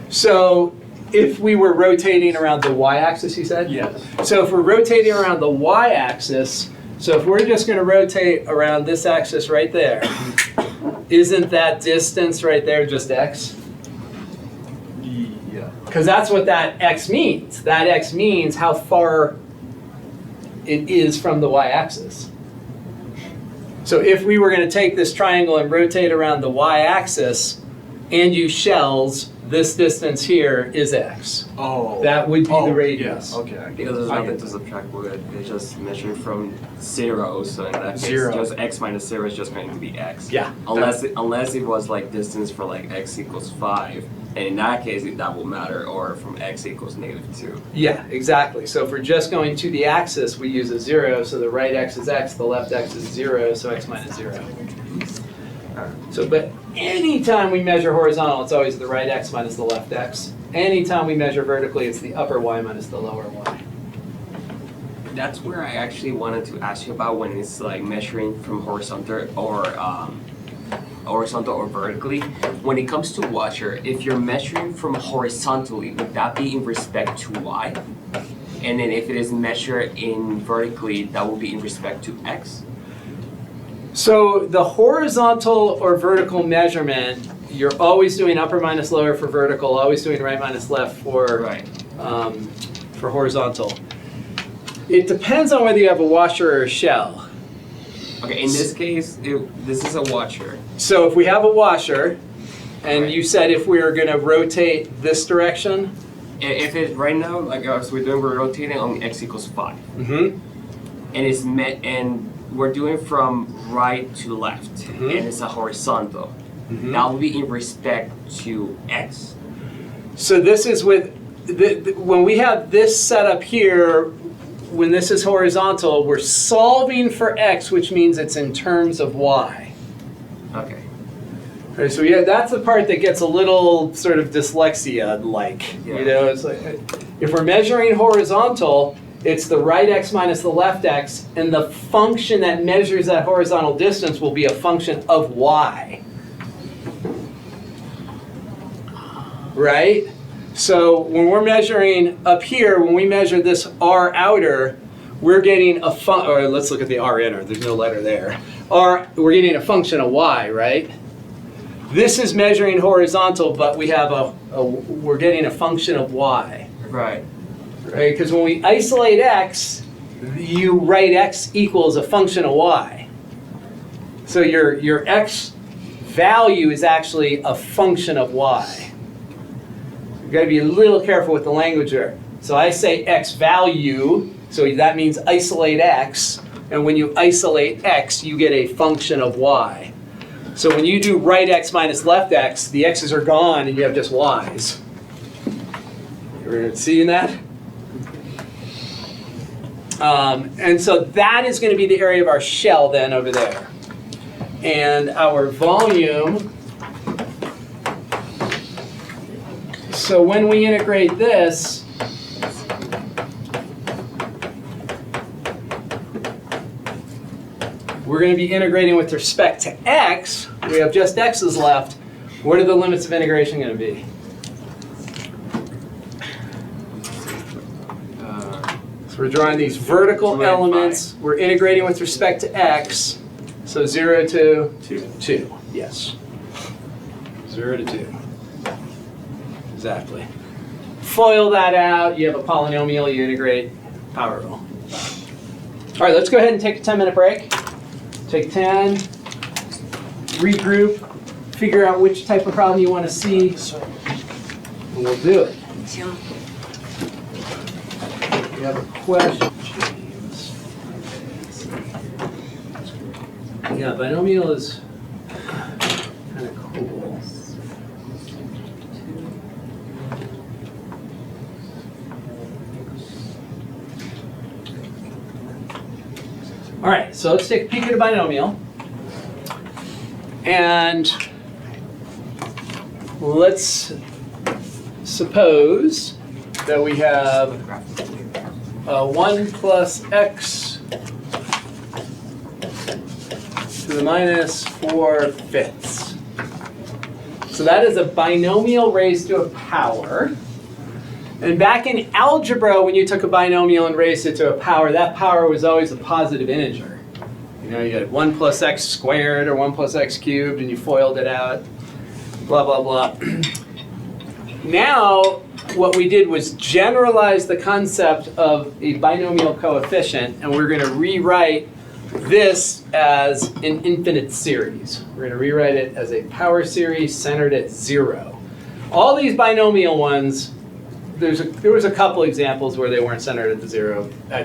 So if we were rotating around the y-axis, you said? Yes. So if we're rotating around the y-axis, so if we're just going to rotate around this axis right there, isn't that distance right there just x? Yeah. Because that's what that x means. That x means how far it is from the y-axis. So if we were going to take this triangle and rotate around the y-axis and use shells, this distance here is x. Oh. That would be oh, the radius. Yeah. Okay. Because there's I nothing get to subtract with it. It's just measuring from 0, so in that case, 0. just x minus 0 is just going to be x. Yeah. Unless it was like distance for like x equals 5, and in that case that will matter, or from x equals -2. Yeah, exactly. So if we're just going to the axis, we use a 0. So the right x is x, the left x is 0, so x minus 0. So, but anytime we measure horizontal, it's always the right x minus the left x. Anytime we measure vertically, it's the upper y minus the lower y. That's where I actually wanted to ask you about when it's like measuring from horizontal or vertically. When it comes to washer, if you're measuring from horizontally, would that be in respect to y? And then if it is measured in vertically, that will be in respect to x? So the horizontal or vertical measurement, you're always doing upper minus lower for vertical, always doing right minus left Right. for horizontal. It depends on whether you have a washer or a shell. Okay, in this case, this is a washer. So if we have a washer, and Right. you said if we were going to rotate this direction, If it right now, like as we're rotating on x equals 5, mm-hmm. and it's and we're doing from right to left, Mhm. and it's a horizontal. Mhm. That will be in respect to x. So this is with, when we have this set up here, when this is horizontal, we're solving for x, which means it's in terms of y. Okay. Okay, so yeah, that's the part that gets a little sort of dyslexia-like. Yeah. You know, it's like, if we're measuring horizontal, it's the right x minus the left x, and the function that measures that horizontal distance will be a function of y. Right? So when we're measuring up here, when we measure this r outer, we're getting a or let's look at the r inner, there's no letter there. We're getting a function of y, right? This is measuring horizontal, but we have we're getting a function of y. Right. Right? Because when we isolate x, you write x equals a function of y. So your x value is actually a function of y. You've got to be a little careful with the language there. So I say x value, so that means isolate x, and when you isolate x, you get a function of y. So when you do right x minus left x, the x's are gone and you have just y's. We're seeing that? And so that is going to be the area of our shell then over there. And our volume, so when we integrate this, we're going to be integrating with respect to x. We have just x's left. What are the limits of integration going to be? So we're drawing these vertical elements. We're integrating with respect to x. So 0 to 2. Yes. 0 to 2. Exactly. FOIL that out. You have a polynomial. You integrate power rule. All right, let's go ahead and take a 10-minute break. Take 10. Regroup. Figure out which type of problem you want to see. And we'll do it. You have a question, James. Yeah, binomial is kind of cool. All right, so let's take a peek at a binomial. And let's suppose that we have 1 plus x to the minus 4/5. So that is a binomial raised to a power. And back in algebra, when you took a binomial and raised it to a power, that power was always a positive integer. You know, you had 1 plus x squared or 1 plus x cubed, and you FOILed it out, blah, blah, blah. Now, what we did was generalize the concept of a binomial coefficient, and we're going to rewrite this as an infinite series. We're going to rewrite it as a power series centered at 0. All these binomial ones, there was a couple examples where they weren't centered at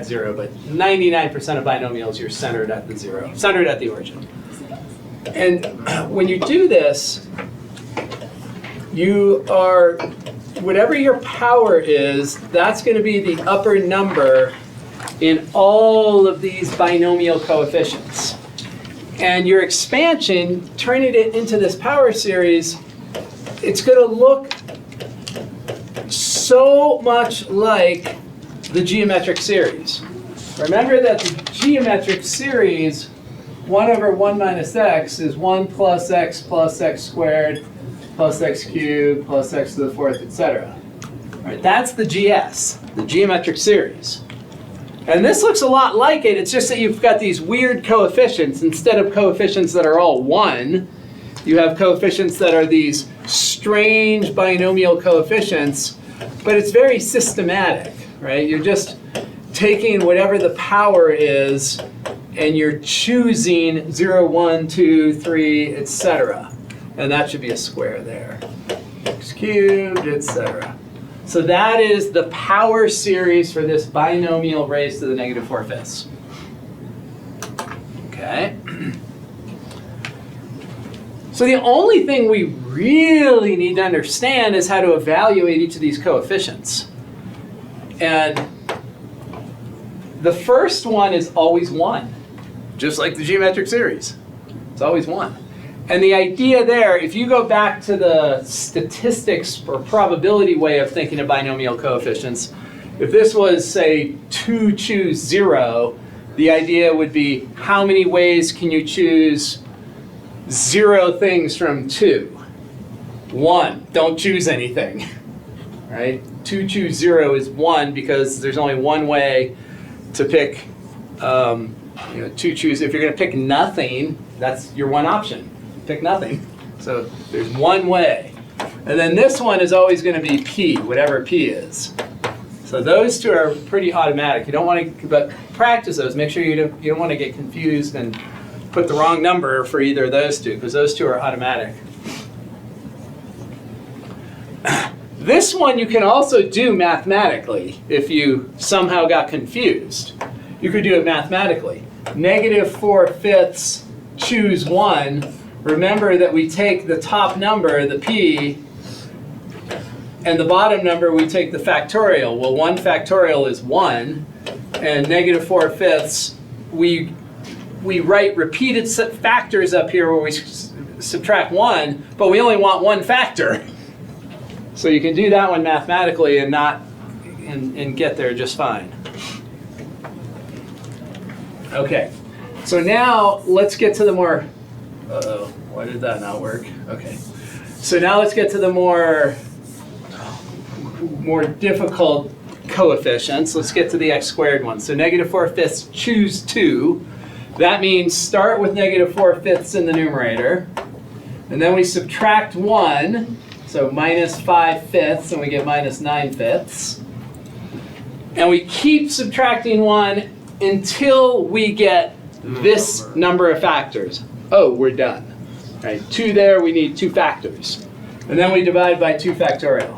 0, but 99% of binomials you're centered at the 0, centered at the origin. And when you do this, you are, whatever your power is, that's going to be the upper number in all of these binomial coefficients. And your expansion, turning it into this power series, it's going to look so much like the geometric series. Remember that the geometric series, 1 over 1 minus x, is 1 plus x squared plus x cubed plus x to the 4th, etc. All right, that's the GS, the geometric series. And this looks a lot like it. It's just that you've got these weird coefficients. Instead of coefficients that are all 1, you have coefficients that are these strange binomial coefficients. But it's very systematic, right? You're just taking whatever the power is, and you're choosing 0, 1, 2, 3, etc. And that should be a square there. X cubed, etc. So that is the power series for this binomial raised to the negative 4/5. Okay. So the only thing we really need to understand is how to evaluate each of these coefficients. And the first one is always 1, just like the geometric series. It's always 1. And the idea there, if you go back to the statistics or probability way of thinking of binomial coefficients, if this was, say, 2 choose 0, the idea would be how many ways can you choose 0 things from 2? 1, don't choose anything, right? 2 choose 0 is 1 because there's only one way to pick, 2 choose. If you're going to pick nothing, that's your one option. Pick nothing. So there's one way. And then this one is always going to be P, whatever P is. So those two are pretty automatic. You don't want to, but practice those. Make sure you don't want to get confused and put the wrong number for either of those two, because those two are automatic. This one you can also do mathematically if you somehow got confused. You could do it mathematically. Negative 4/5, choose 1. Remember that we take the top number, the P, And the bottom number, we take the factorial. Well, 1 factorial is 1, and negative 4/5, we write repeated factors up here where we subtract 1, but we only want 1 factor. So you can do that one mathematically and get there just fine. Okay, so now let's get to the more, uh-oh, why did that not work? Okay, so now let's get to the more difficult coefficients. Let's get to the x squared one. So negative 4/5, choose 2. That means start with negative 4/5 in the numerator, and then we subtract 1, so minus 5/5, and we get minus 9/5. And we keep subtracting 1 until we get this number of factors. Oh, we're done. Right, 2 there, we need 2 factors. And then we divide by 2 factorial.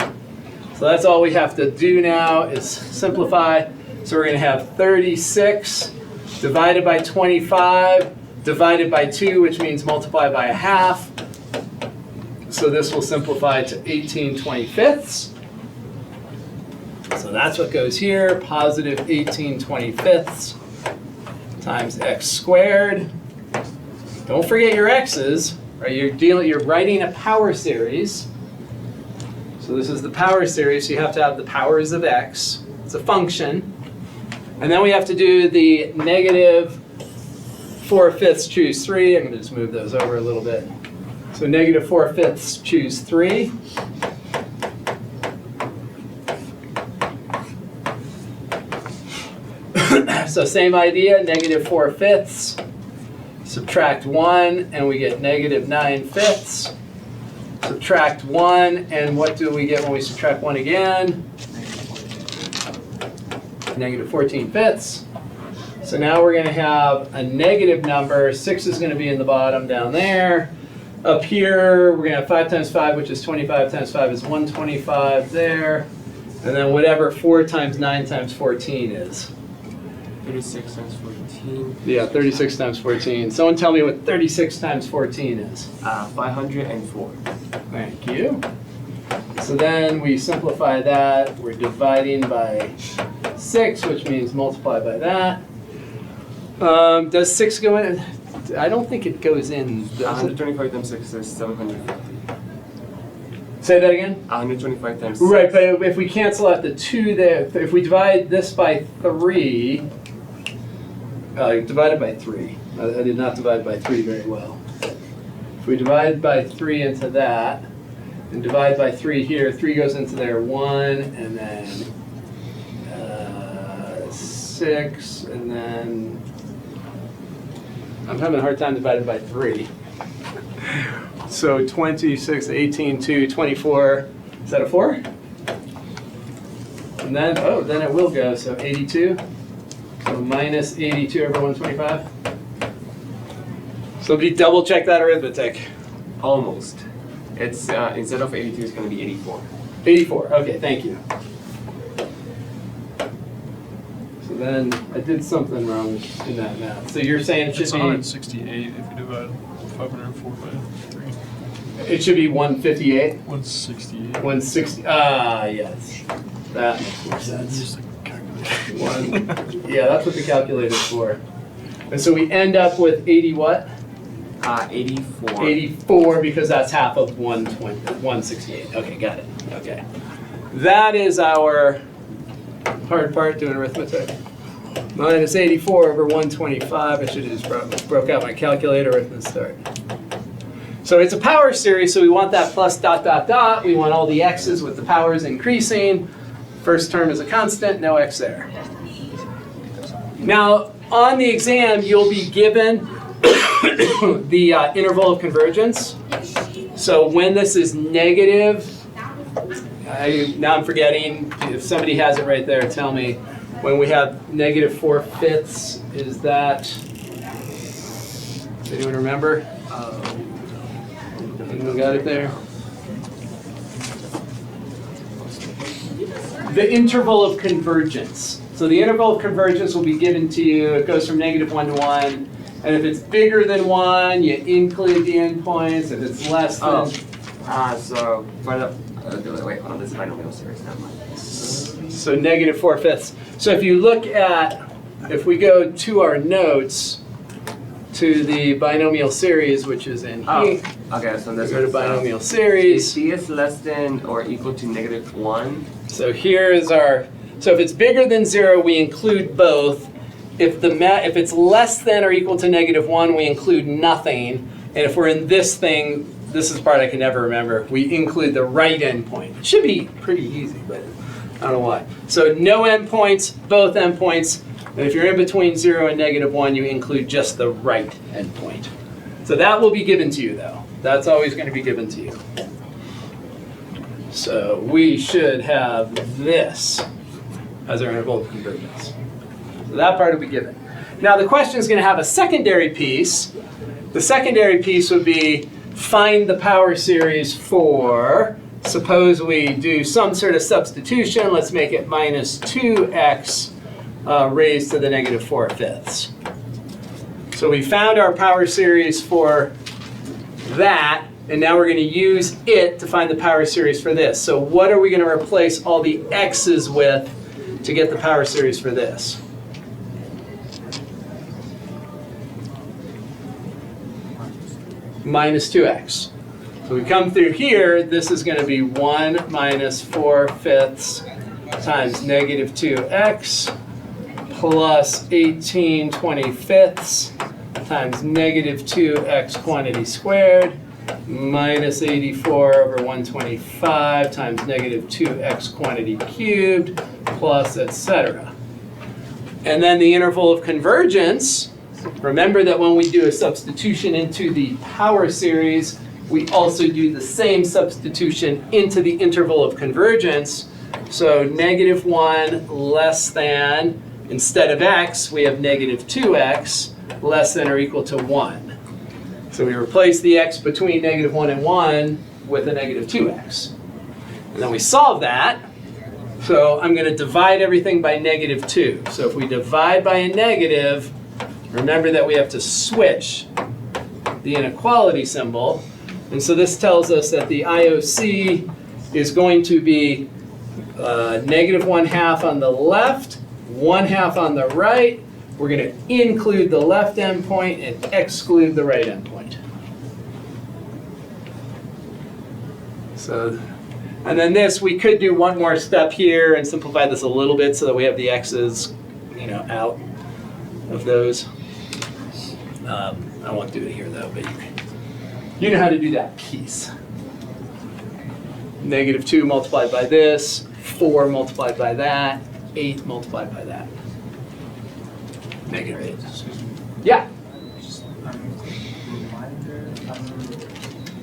So that's all we have to do now is simplify. So we're going to have 36 divided by 25 divided by 2, which means multiply by a half. So this will simplify to 18/25. So that's what goes here, positive 18/25 times x squared. Don't forget your x's, right? You're writing a power series. So this is the power series, so you have to have the powers of x. It's a function. And then we have to do the negative 4/5, choose 3. I'm going to just move those over a little bit. So negative 4/5, choose 3. So same idea, negative 4/5, subtract 1, and we get negative 9/5. Subtract 1, and what do we get when we subtract 1 again? Negative 14/5. So now we're going to have a negative number. 6 is going to be in the bottom down there. Up here, we're going to have 5 times 5, which is 25 times 5 is 125 there. And then whatever 4 times 9 times 14 is. 36 times 14. Yeah, 36 times 14. Someone tell me what 36 times 14 is. 504. Thank you. So then we simplify that. We're dividing by 6, which means multiply by that. Does 6 go in? I don't think it goes in. Does it? 125 times 6 is 750. Say that again? 125 times 6. Right, but if we cancel out the 2 there, if we divide this by 3, divided by 3. I did not divide by 3 very well. If we divide by 3 into that, and divide by 3 here, 3 goes into there, 1, and then 6, and then I'm having a hard time dividing by 3. So 26, 18, 2, 24, is that a 4? And then, oh, then it will go, so 82. So minus 82 over 125. Somebody double check that arithmetic. Almost. It's instead of 82, it's going to be 84. 84, okay, thank you. So then I did something wrong in that math. So you're saying it should It's be, 168 if you divide 504 by 3. it should be 158? 168. 160, yes. That makes more sense. Just a calculation. Yeah, that's what the calculator's for. And so we end up with 80 what? 84. 84 because that's half of 168. Okay, got it. Okay. That is our hard part, doing arithmetic. Minus 84 over 125. I should have just broke out my calculator at the start. So it's a power series, so we want that plus dot dot dot. We want all the x's with the powers increasing. First term is a constant, no x there. Now, on the exam, you'll be given the interval of convergence. So when this is negative, now I'm forgetting, if somebody has it right there, tell me. When we have negative 4/5, is that, does anyone remember? Anyone got it there? The interval of convergence. So the interval of convergence will be given to you. It goes from negative 1 to 1. And if it's bigger than 1, you include the endpoints. If it's less than... So for the Wait, hold on, this is binomial series, never mind. So negative 4/5. So if you look at, if we go to our notes, to the binomial series, which is in here. Okay, so this Go to is binomial if series. c is less than or equal to -1. So here is our, so if it's bigger than 0, we include both. If it's less than or equal to -1, we include nothing. And if we're in this thing, this is the part I can never remember, we include the right endpoint. It should be pretty easy, but I don't know why. So no endpoints, both endpoints. And if you're in between 0 and -1, you include just the right endpoint. So that will be given to you, though. That's always going to be given to you. So we should have this as our interval of convergence. So that part will be given. Now the question is going to have a secondary piece. The secondary piece would be find the power series for, suppose we do some sort of substitution. Let's make it minus 2x raised to the negative 4/5. So we found our power series for that, and now we're going to use it to find the power series for this. So what are we going to replace all the x's with to get the power series for this? Minus 2x. So we come through here, this is going to be 1 minus 4/5 times negative 2x plus 18/25 times negative 2x quantity squared minus 84 over 125 times negative 2x quantity cubed plus etc. And then the interval of convergence, remember that when we do a substitution into the power series, we also do the same substitution into the interval of convergence. So -1 less than, instead of x, we have negative 2x less than or equal to 1. So we replace the x between -1 and 1 with a negative 2x. And then we solve that. So I'm going to divide everything by -2. So if we divide by a negative, remember that we have to switch the inequality symbol. And so this tells us that the IOC is going to be -1/2 on the left, 1/2 on the right. We're going to include the left endpoint and exclude the right endpoint. So, and then this, we could do one more step here and simplify this a little bit so that we have the x's, out of those. I won't do it here though, but you know how to do that piece. -2 multiplied by this, 4 multiplied by that, 8 multiplied by that. -8. Yeah.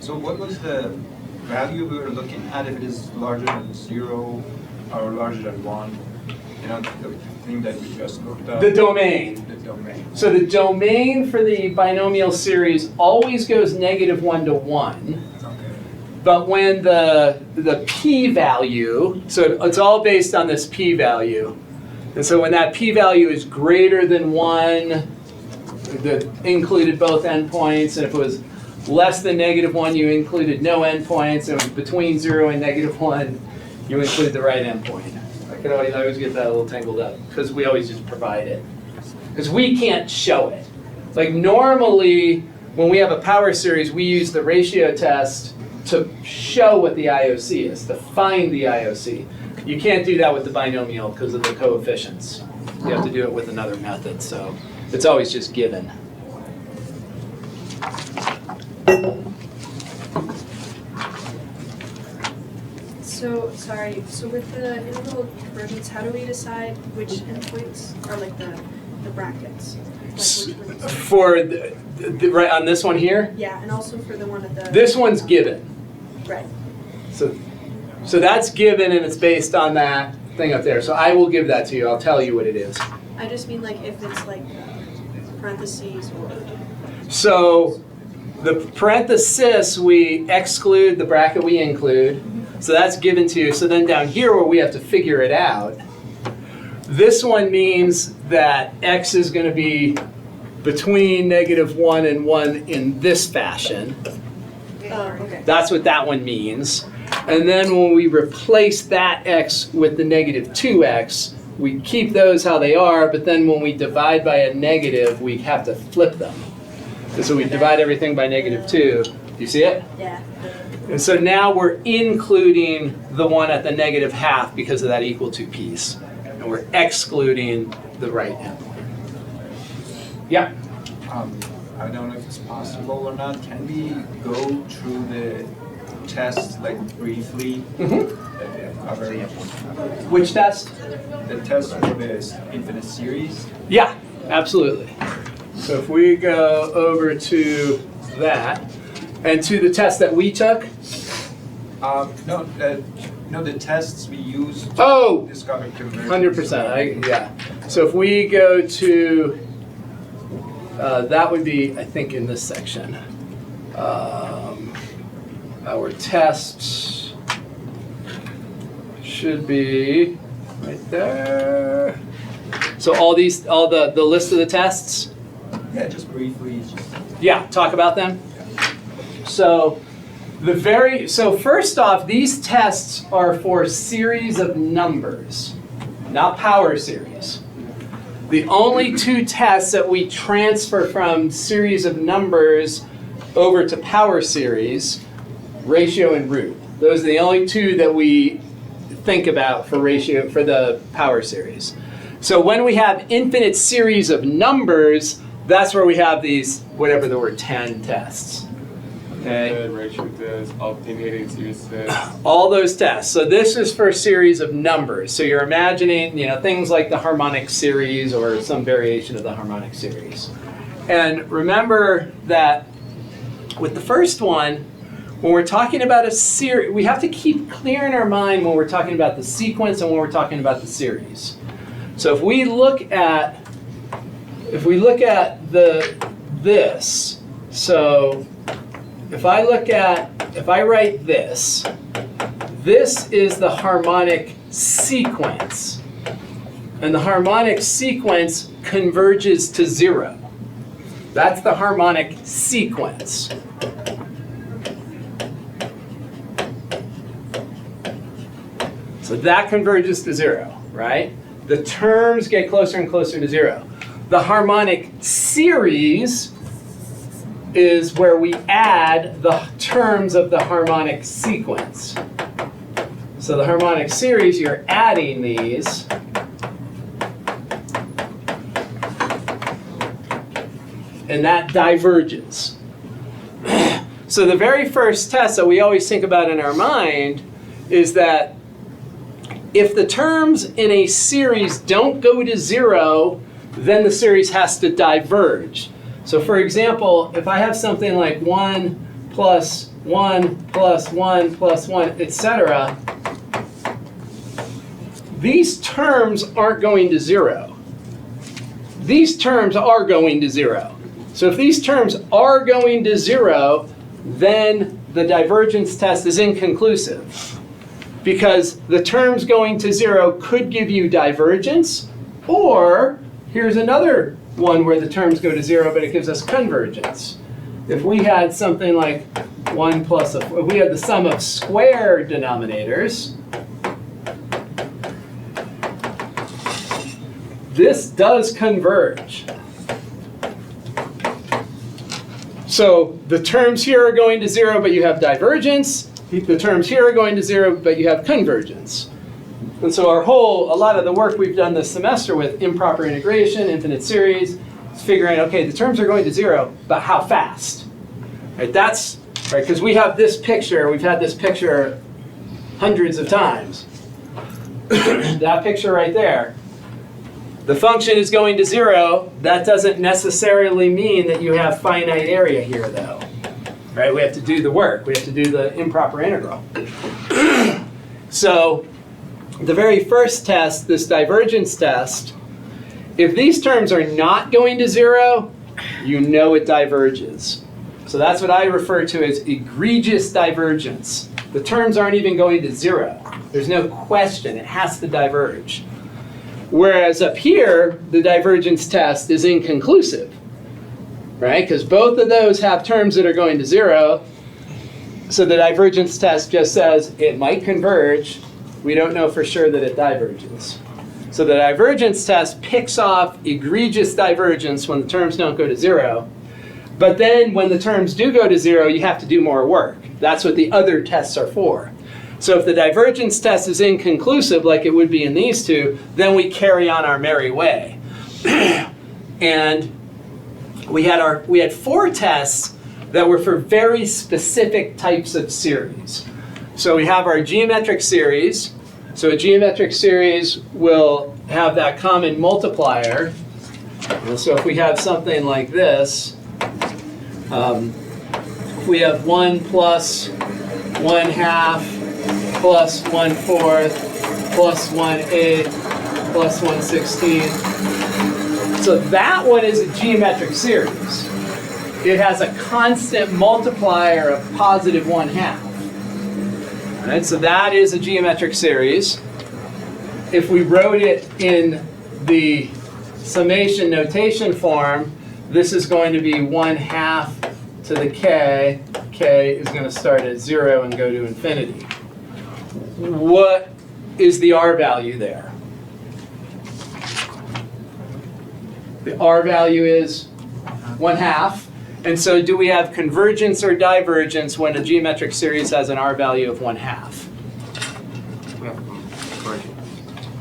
So what was the value we were looking at if it is larger than 0 or larger than 1? The thing that we just looked up. The domain. The domain. So the domain for the binomial series always goes -1 to 1. Okay. But when the p-value, so it's all based on this p-value. And so when that p-value is greater than 1, that included both endpoints. And if it was less than -1, you included no endpoints. And between 0 and -1, you include the right endpoint. I always get that a little tangled up because we always just provide it. Because we can't show it. Like normally, when we have a power series, we use the ratio test to show what the IOC is, to find the IOC. You can't do that with the binomial because of the coefficients. You have to do it with another method, so it's always just given. So, sorry, so with the interval of convergence, how do we decide which endpoints are like the brackets? Like which ones? For right on this one here, Yeah, and also for the one at the. this one's given. Right. So that's given and it's based on that thing up there. So I will give that to you. I'll tell you what it is. I just mean like if it's like parentheses or. So the parenthesis, we exclude, the bracket we include. So that's given to you. So then down here where we have to figure it out, this one means that x is going to be between -1 and 1 in this fashion. Okay. That's what that one means. And then when we replace that x with the negative 2x, we keep those how they are, but then when we divide by a negative, we have to flip them. And so we divide everything by negative 2. Do you see it? Yeah. And so now we're including the one at the negative half because of that equal to piece. And we're excluding the right endpoint. Yeah? I don't know if it's possible or not. Can we go through the test like briefly that we have covered? Which test? The test for this infinite series. Yeah, absolutely. So if we go over to that, and to the test that we took. No, the tests we use to Oh, discover convergence. 100%. Yeah. So if we go to, that would be, I think, in this section. Our test should be right there. So all the list of the tests. Yeah, just briefly. Yeah, talk about them. So first off, these tests are for series of numbers, not power series. The only two tests that we transfer from series of numbers over to power series, ratio and root. Those are the only two that we think about for ratio for the power series. So when we have infinite series of numbers, that's where we have these, whatever there were, 10 tests. Okay. Good, ratio test, optimating series test. All those tests. So this is for a series of numbers. So you're imagining, things like the harmonic series or some variation of the harmonic series. And remember that with the first one, when we're talking about a series, we have to keep clear in our mind when we're talking about the sequence and when we're talking about the series. So if we look at this, so if I write this is the harmonic sequence. And the harmonic sequence converges to 0. That's the harmonic sequence. So that converges to 0, right? The terms get closer and closer to 0. The harmonic series is where we add the terms of the harmonic sequence. So the harmonic series, you're adding these. And that diverges. So the very first test that we always think about in our mind is that if the terms in a series don't go to 0, then the series has to diverge. So for example, if I have something like 1 plus 1 plus 1 plus 1, etc., these terms aren't going to 0. These terms are going to 0. So if these terms are going to 0, then the divergence test is inconclusive. Because the terms going to 0 could give you divergence, or here's another one where the terms go to 0, but it gives us convergence. If we had something like 1 plus, if we had the sum of square denominators, this does converge. So the terms here are going to 0, but you have divergence. The terms here are going to 0, but you have convergence. And so a lot of the work we've done this semester with improper integration, infinite series, is figuring, okay, the terms are going to 0, but how fast? Right, that's, right, because we have this picture, we've had this picture hundreds of times. That picture right there. The function is going to 0. That doesn't necessarily mean that you have finite area here, though. Right? We have to do the work. We have to do the improper integral. So the very first test, this divergence test, if these terms are not going to 0, you know it diverges. So that's what I refer to as egregious divergence. The terms aren't even going to 0. There's no question. It has to diverge. Whereas up here, the divergence test is inconclusive. Right? Because both of those have terms that are going to 0, So the divergence test just says it might converge. We don't know for sure that it diverges. So the divergence test picks off egregious divergence when the terms don't go to 0. But then when the terms do go to 0, you have to do more work. That's what the other tests are for. So if the divergence test is inconclusive, like it would be in these two, then we carry on our merry way. And we had 4 tests that were for very specific types of series. So we have our geometric series. So a geometric series will have that common multiplier. And so if we have something like this, we have 1 plus 1/2 plus 1/4 plus 1/8 plus 1/16. So that one is a geometric series. It has a constant multiplier of positive 1/2. All right, so that is a geometric series. If we wrote it in the summation notation form, this is going to be 1/2 to the k. K is going to start at 0 and go to infinity. What is the R value there? The R value is 1/2. And so do we have convergence or divergence when a geometric series has an R value of 1/2?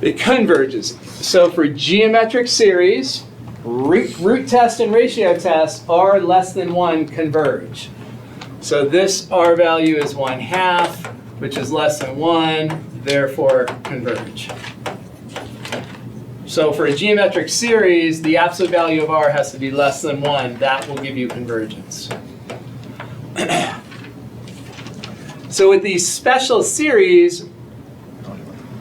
It converges. So for geometric series, root test and ratio test, R less than 1 converge. So this R value is 1/2, which is less than 1, therefore converge. So for a geometric series, the absolute value of R has to be less than 1. That will give you convergence. So with these special series,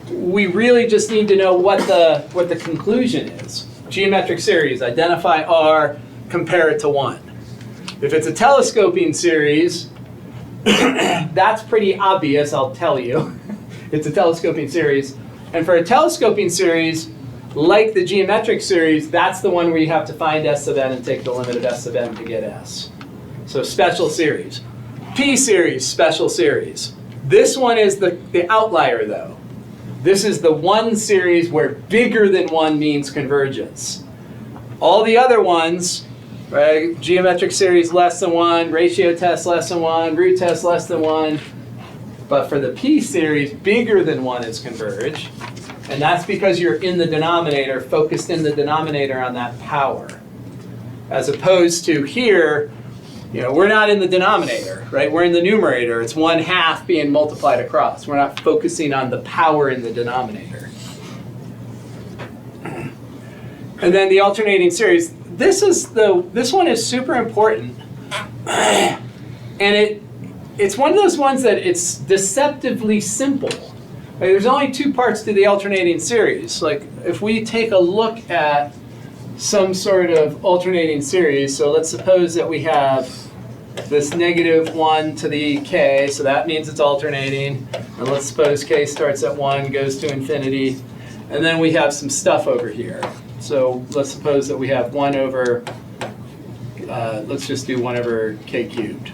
we really just need to know what the conclusion is. Geometric series, identify R, compare it to 1. If it's a telescoping series, that's pretty obvious, I'll tell you. It's a telescoping series. And for a telescoping series, like the geometric series, that's the one where you have to find S sub n and take the limit of S sub n to get S. So special series. P series, special series. This one is the outlier though. This is the one series where bigger than 1 means convergence. All the other ones, right, geometric series less than 1, ratio test less than 1, root test less than 1. But for the P series, bigger than 1 is converge. And that's because you're in the denominator, focused in the denominator on that power. As opposed to here, we're not in the denominator, right? We're in the numerator. It's 1/2 being multiplied across. We're not focusing on the power in the denominator. And then the alternating series. This one is super important. And it's one of those ones that it's deceptively simple. Like, there's only 2 parts to the alternating series. Like if we take a look at some sort of alternating series, so let's suppose that we have this -1 to the k, so that means it's alternating. And let's suppose k starts at 1, goes to infinity. And then we have some stuff over here. So let's suppose that we have 1 over, let's just do 1 over k cubed.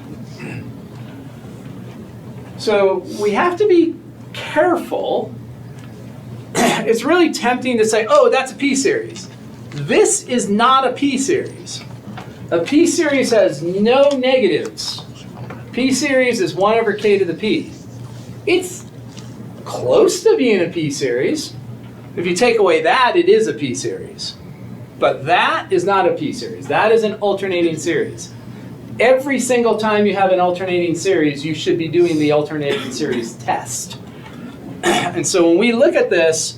So we have to be careful. It's really tempting to say, oh, that's a P series. This is not a P series. A P series has no negatives. P series is 1 over k to the P. It's close to being a P series. If you take away that, it is a P series. But that is not a P series. That is an alternating series. Every single time you have an alternating series, you should be doing the alternating series test. And so when we look at this,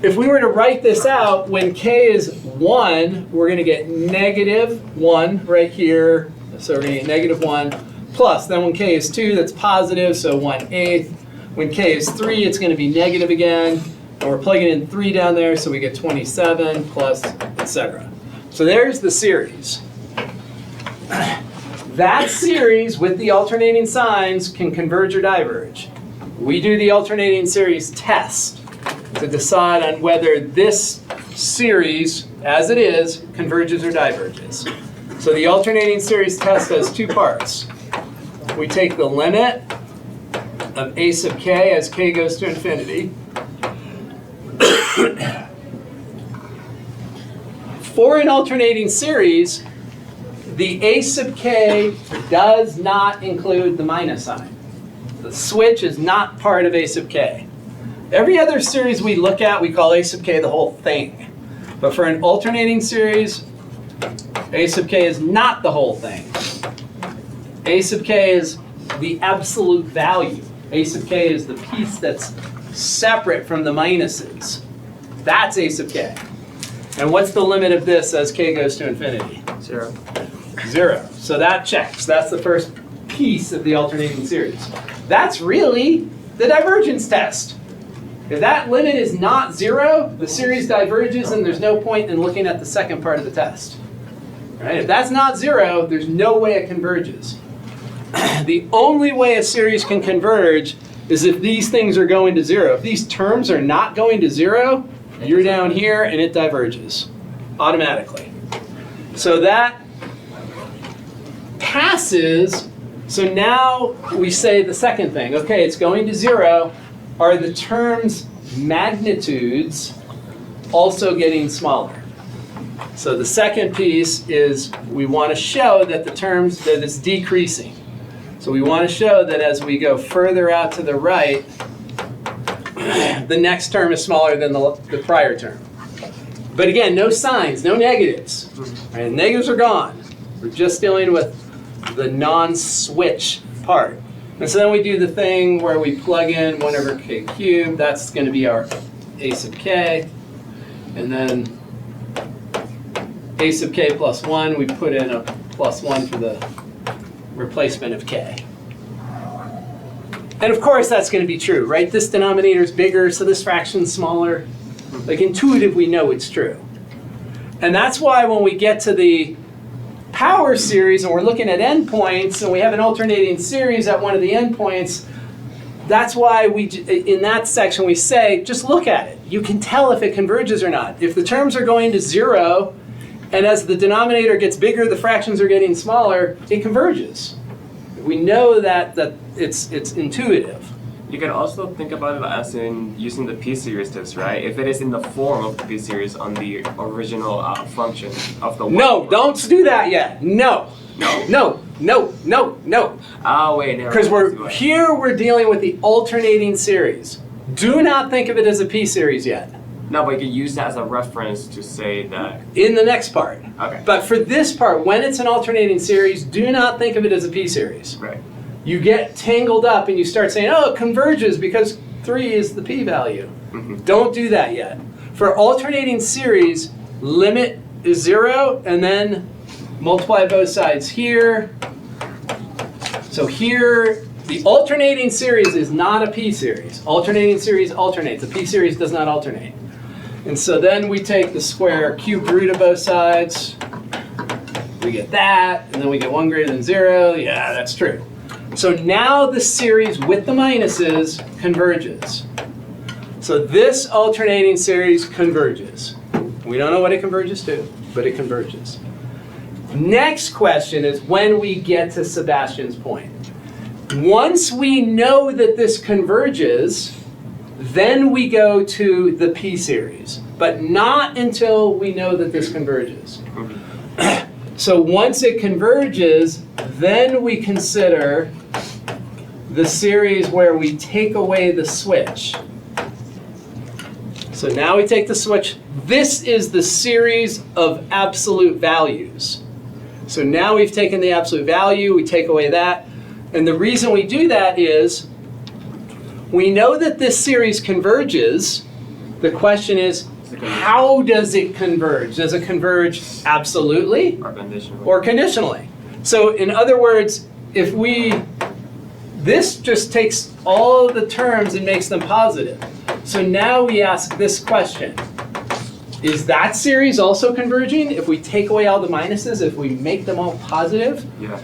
if we were to write this out, when k is 1, we're going to get -1 right here. So we're going to get -1 plus. Then when k is 2, that's positive, so 1/8. When k is 3, it's going to be negative again. And we're plugging in 3 down there, so we get 27 plus, etc. So there's the series. That series with the alternating signs can converge or diverge. We do the alternating series test to decide on whether this series, as it is, converges or diverges. So the alternating series test has 2 parts. we take the limit of a sub k as k goes to infinity. For an alternating series, the a sub k does not include the minus sign. The switch is not part of a sub k. Every other series we look at, we call a sub k the whole thing. But for an alternating series, a sub k is not the whole thing. A sub k is the absolute value. A sub k is the piece that's separate from the minuses. That's a sub k. And what's the limit of this as k goes to infinity? 0. 0. So that checks. That's the first piece of the alternating series. That's really the divergence test. If that limit is not 0, the series diverges and there's no point in looking at the second part of the test. Right? If that's not 0, there's no way it converges. The only way a series can converge is if these things are going to 0. If these terms are not going to 0, you're down here and it diverges automatically. So that passes. So now we say the second thing. Okay, it's going to 0. Are the terms' magnitudes also getting smaller? So the second piece is we want to show that the terms, that it's decreasing. So we want to show that as we go further out to the right, the next term is smaller than the prior term. But again, no signs, no negatives. Right? Negatives are gone. We're just dealing with the non-switch part. And so then we do the thing where we plug in 1 over k cubed. That's going to be our a sub k. And then a sub k plus 1, we put in a plus 1 for the replacement of k. And of course that's going to be true, right? This denominator is bigger, so this fraction's smaller. Like intuitively we know it's true. And that's why when we get to the power series and we're looking at endpoints and we have an alternating series at one of the endpoints, that's why in that section we say, just look at it. You can tell if it converges or not. If the terms are going to 0, and as the denominator gets bigger, the fractions are getting smaller, it converges. We know that it's intuitive. You can also think about it as in using the p-series test, right? If it is in the form of the p-series on the original function of the No, don't do that yet. No. No? No, no, no, no. Oh, wait. Because we're dealing with the alternating series. Do not think of it as a p-series yet. No, but you can use that as a reference to say that. In the next part. Okay. But for this part, when it's an alternating series, do not think of it as a p-series. Right. You get tangled up and you start saying, oh, it converges because 3 is the p-value. Mm-hmm. Don't do that yet. For alternating series, limit is 0 and then multiply both sides here. So here, the alternating series is not a p-series. Alternating series alternates. A p-series does not alternate. And so then we take the square cubed root of both sides. We get that, and then we get 1 greater than 0. Yeah, that's true. So now the series with the minuses converges. So this alternating series converges. We don't know what it converges to, but it converges. Next question is when we get to Sebastian's point. Once we know that this converges, then we go to the p-series, but not until we know that this converges. So once it converges, then we consider the series where we take away the switch. So now we take the switch. This is the series of absolute values. So now we've taken the absolute value, we take away that. And the reason we do that is we know that this series converges. The question is, how does it converge? Does it converge absolutely or conditionally? So in other words, if this just takes all the terms and makes them positive. So now we ask this question. Is that series also converging if we take away all the minuses, if we make them all positive? Yeah.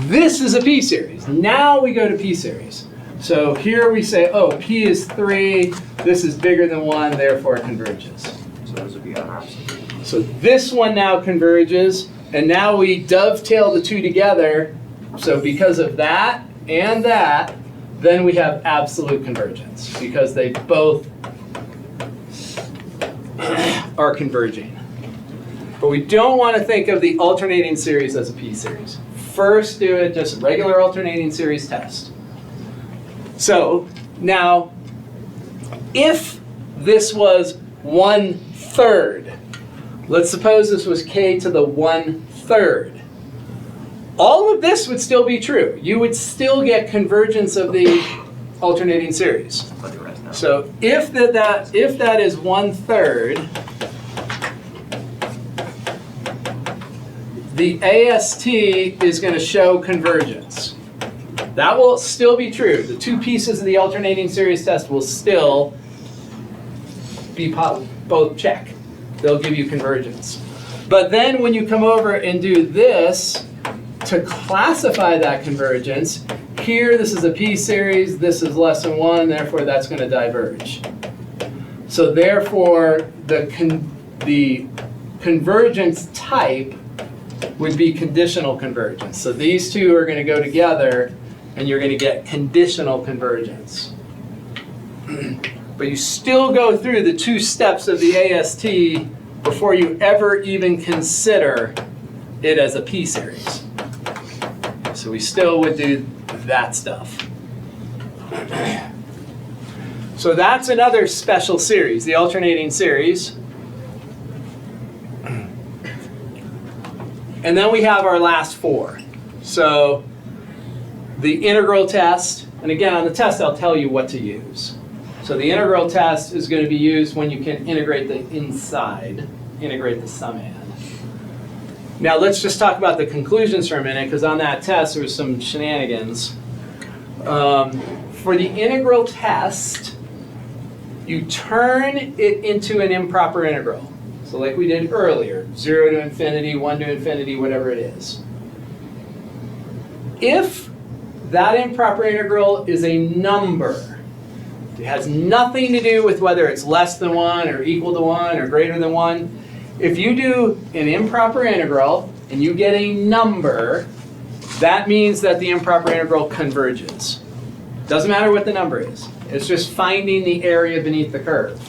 This is a p-series. Now we go to p-series. So here we say, oh, p is 3, this is bigger than 1, therefore it converges. So those would be absolute. So this one now converges, and now we dovetail the two together. So because of that, and that, then we have absolute convergence because they both are converging. But we don't want to think of the alternating series as a p-series. First, do it just a regular alternating series test. So now, if this was 1/3, let's suppose this was k to the 1/3. All of this would still be true. You would still get convergence of the alternating series. But the rest now. So if that is 1/3, the AST is going to show convergence. That will still be true. The two pieces of the alternating series test will still be both check. They'll give you convergence. But then when you come over and do this, to classify that convergence, here this is a p-series, this is less than 1, therefore that's going to diverge. So therefore the convergence type would be conditional convergence. So these two are going to go together and you're going to get conditional convergence. But you still go through the two steps of the AST before you ever even consider it as a p-series. So we still would do that stuff. So that's another special series, the alternating series. And then we have our last four. So the integral test, and again on the test I'll tell you what to use. So the integral test is going to be used when you can integrate the inside, integrate the summand. Now let's just talk about the conclusions for a minute, because on that test there was some shenanigans. For the integral test, you turn it into an improper integral. So like we did earlier, 0 to infinity, 1 to infinity, whatever it is. If that improper integral is a number, it has nothing to do with whether it's less than 1 or equal to 1 or greater than 1. If you do an improper integral and you get a number, that means that the improper integral converges. Doesn't matter what the number is. It's just finding the area beneath the curve.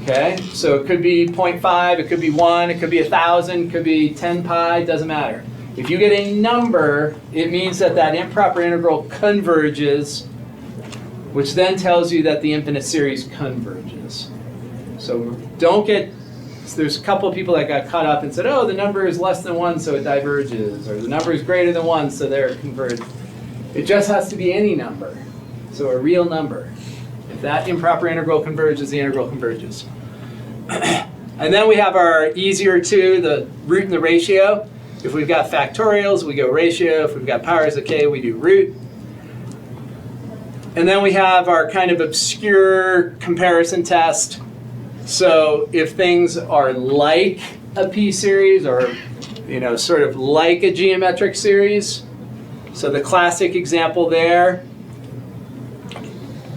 Okay, so it could be 0.5, it could be 1, it could be 1,000, it could be 10 pi, doesn't matter. If you get a number, it means that that improper integral converges, which then tells you that the infinite series converges. So don't get, there's a couple of people that got caught up and said, oh, the number is less than 1, so it diverges, or the number is greater than 1, so they're converged. It just has to be any number, so a real number. If that improper integral converges, the integral converges. And then we have our easier two, the root and the ratio. If we've got factorials, we go ratio. If we've got powers of k, we do root. And then we have our kind of obscure comparison test. So if things are like a p-series or sort of like a geometric series. So the classic example there,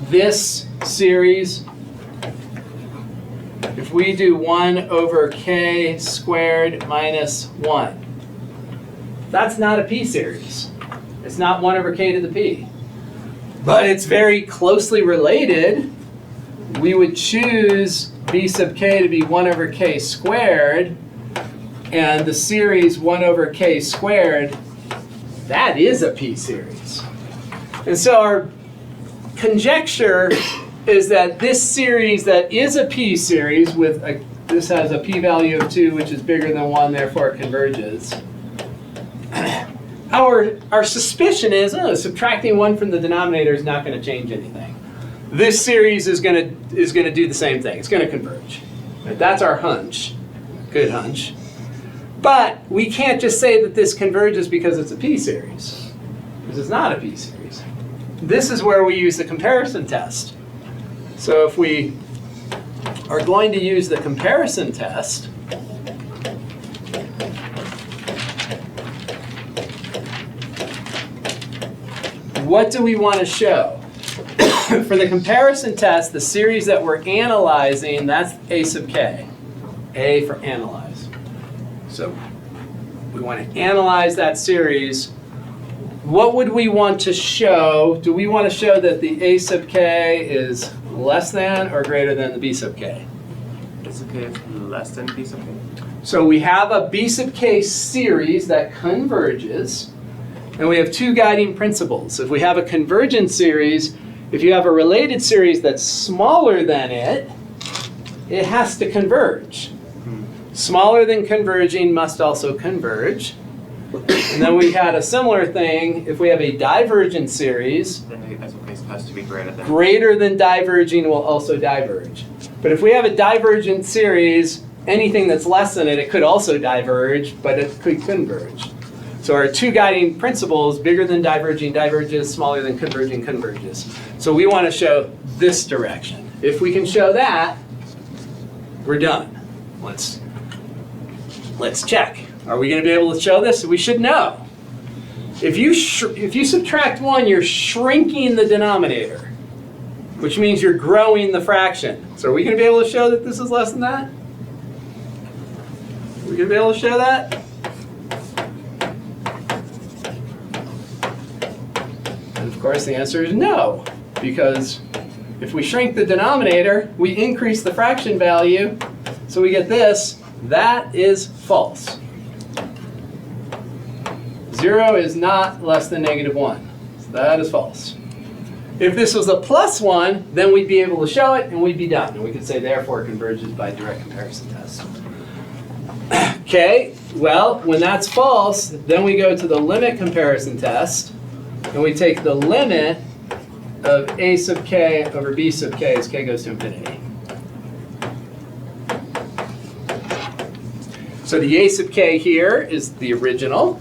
this series, if we do 1 over k squared minus 1, that's not a p-series. It's not 1 over k to the p. But it's very closely related. We would choose b sub k to be 1 over k squared, and the series 1 over k squared, that is a p-series. And so our conjecture is that this series that is a p-series with this has a p-value of 2, which is bigger than 1, therefore it converges. Our suspicion is, subtracting 1 from the denominator is not going to change anything. This series is going to do the same thing. It's going to converge. Right? That's our hunch. Good hunch. But we can't just say that this converges because it's a p-series. Because it's not a p-series. This is where we use the comparison test. So if we are going to use the comparison test, what do we want to show? For the comparison test, the series that we're analyzing, that's a sub k. A for analyze. So we want to analyze that series. what would we want to show? Do we want to show that the a sub k is less than or greater than the b sub k? A sub k is less than b sub k. So we have a b sub k series that converges, and we have two guiding principles. If we have a convergent series, if you have a related series that's smaller than it, it has to converge. Smaller than converging must also converge. And then we had a similar thing, if we have a divergent series, Then the a sub k has to be greater than diverging will also diverge. But if we have a divergent series, anything that's less than it, it could also diverge, but it could converge. So our two guiding principles, bigger than diverging diverges, smaller than converging converges. So we want to show this direction. If we can show that, we're done. Let's check. Are we going to be able to show this? We should know. If you subtract 1, you're shrinking the denominator, which means you're growing the fraction. So are we going to be able to show that this is less than that? Are we going to be able to show that? And of course the answer is no, because if we shrink the denominator, we increase the fraction value, so we get this. That is false. 0 is not less than -1. So that is false. If this was a +1, then we'd be able to show it and we'd be done. And we could say therefore converges by direct comparison test. Okay, well, when that's false, then we go to the limit comparison test and we take the limit of a sub k over b sub k as k goes to infinity. So the a sub k here is the original.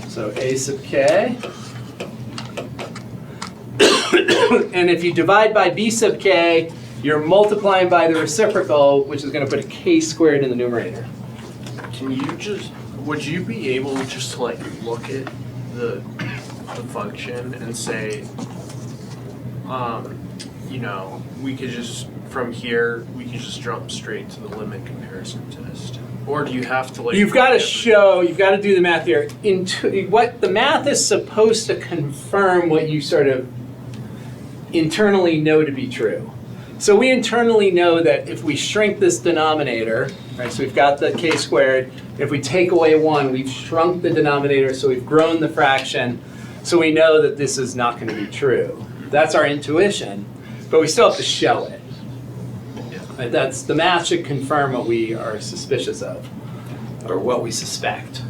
So a sub k. And if you divide by b sub k, you're multiplying by the reciprocal, which is going to put a k squared in the numerator. Would you be able just to like look at the function and say, you know, we could just, from here, we could just jump straight to the limit comparison test? Or do you have to like... You've got to show, you've got to do the math here. What the math is supposed to confirm what you sort of internally know to be true. So we internally know that if we shrink this denominator, right, so we've got the k squared, if we take away 1, we've shrunk the denominator, so we've grown the fraction, so we know that this is not going to be true. That's our intuition, but we still have to show it. Right, the math should confirm what we are suspicious of, or what we suspect.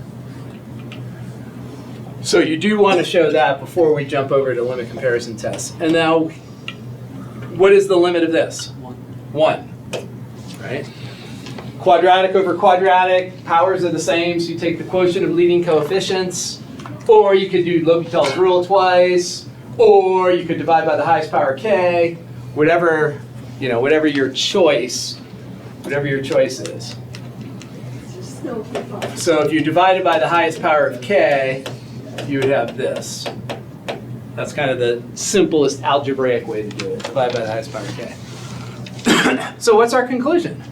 So you do want to show that before we jump over to limit comparison tests. And now, what is the limit of this? 1, right? Quadratic over quadratic, powers are the same, so you take the quotient of leading coefficients, or you could do L'Hopital's rule twice, or you could divide by the highest power k, whatever your choice is. So if you divide it by the highest power of k, you would have this. That's kind of the simplest algebraic way to do it. Divide by the highest power of k. So what's our conclusion?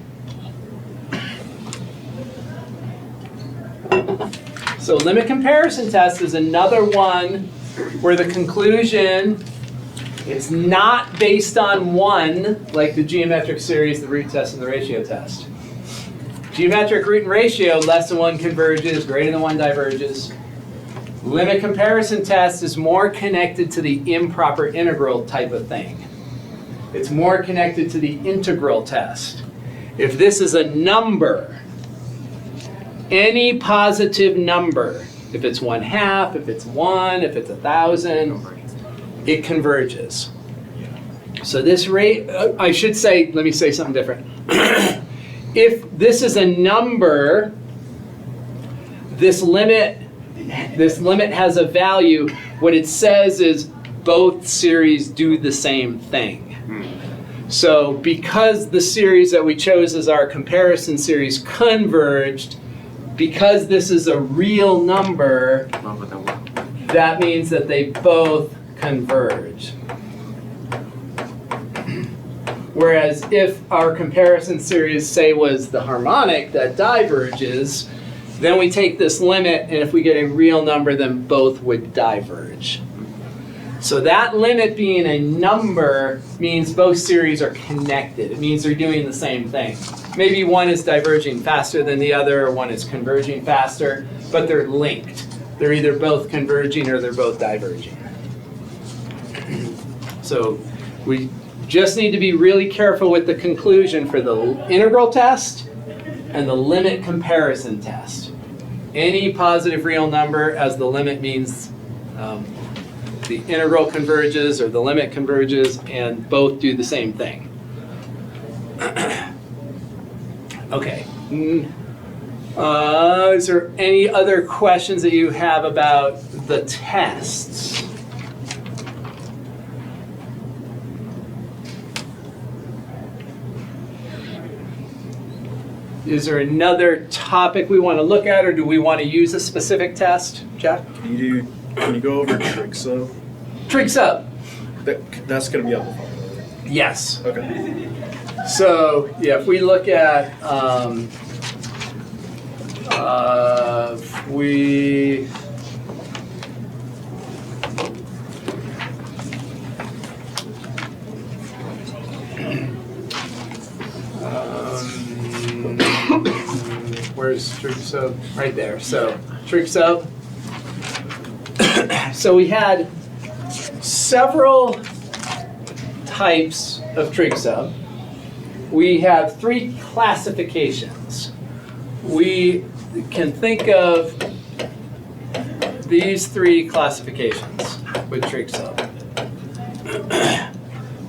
So limit comparison test is another one where the conclusion is not based on 1, like the geometric series, the root test, and the ratio test. Geometric root and ratio, less than 1 converges, greater than 1 diverges. Limit comparison test is more connected to the improper integral type of thing. It's more connected to the integral test. If this is a number, any positive number, if it's 1/2, if it's 1, if it's 1,000, it converges. So this rate, I should say, let me say something different. If this is a number, this limit has a value. What it says is both series do the same thing. So because the series that we chose as our comparison series converged, because this is a real number, that means that they both converge. Whereas if our comparison series, say, was the harmonic that diverges, Then we take this limit, and if we get a real number, then both would diverge. So that limit being a number means both series are connected. It means they're doing the same thing. Maybe one is diverging faster than the other, or one is converging faster, but they're linked. They're either both converging or they're both diverging. So we just need to be really careful with the conclusion for the integral test and the limit comparison test. Any positive real number as the limit means the integral converges or the limit converges, and both do the same thing. Okay. Is there any other questions that you have about the tests? Is there another topic we want to look at, or do we want to use a specific test? Jack? Can you go over trig sub? Trig sub. That's going to be on the phone. Yes. Okay. So, yeah, if we look at, we, where's trig sub? Right there. So, trig sub. So we had several types of trig sub. We have 3 classifications. We can think of these 3 classifications with trig sub.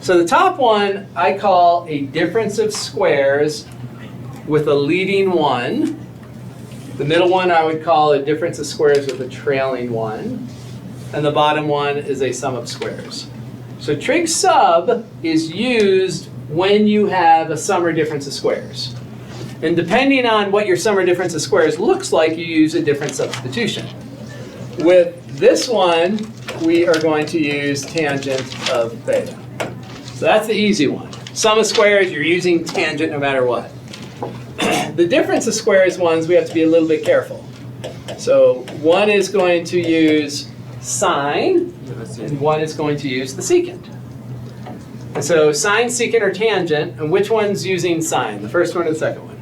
So the top one I call a difference of squares with a leading one. The middle one I would call a difference of squares with a trailing one. And the bottom one is a sum of squares. So trig sub is used when you have a sum or difference of squares. And depending on what your sum or difference of squares looks like, you use a different substitution. With this one, we are going to use tangent of theta. So that's the easy one. Sum of squares, you're using tangent no matter what. The difference of squares ones, we have to be a little bit careful. So one is going to use sine, and one is going to use the secant. And so sine, secant, or tangent, and which one's using sine? The first one or the second one?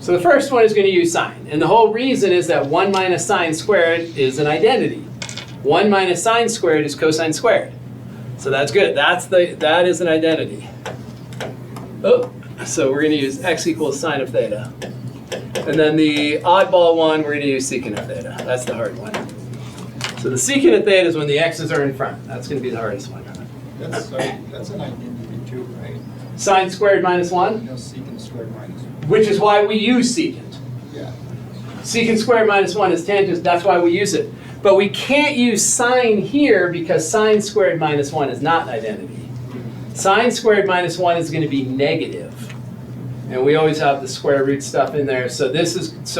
So the first one is going to use sine. And the whole reason is that 1 minus sine squared is an identity. 1 minus sine squared is cosine squared. So that's good. That is an identity. Oh, so we're going to use x equals sine of theta. And then the oddball one, we're going to use secant of theta. That's the hard one. So the secant of theta is when the x's are in front. That's going to be the hardest one. That's an identity too, right? Sine squared minus 1, No, secant squared minus 1. which is why we use secant. Yeah. Secant squared minus 1 is tangent. That's why we use it. But we can't use sine here because sine squared minus 1 is not an identity. Sine squared minus 1 is going to be negative. And we always have the square root stuff in there. So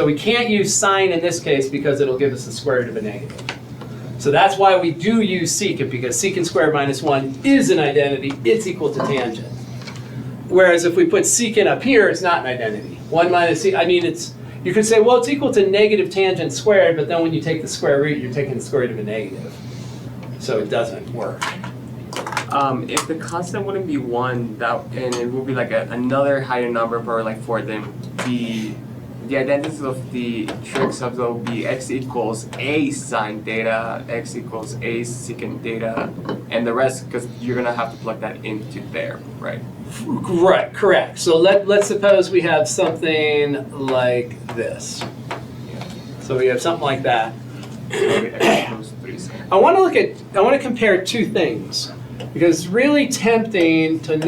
we can't use sine in this case because it'll give us the square root of a negative. So that's why we do use secant, because secant squared minus 1 is an identity. It's equal to tangent. Whereas if we put secant up here, it's not an identity. 1 minus secant, I mean, you could say, well, it's equal to negative tangent squared, but then when you take the square root, you're taking the square root of a negative. So it doesn't work. If the constant wouldn't be 1, and it would be like another higher number, but like for them, the identities of the trig subs will be x equals a sine theta, x equals a secant theta, and the rest, because you're gonna have to plug that into there, right? Right, correct. So let's suppose we have something like this. So we have something like that. X equals 3 secant. I want to compare 2 things, because it's really tempting to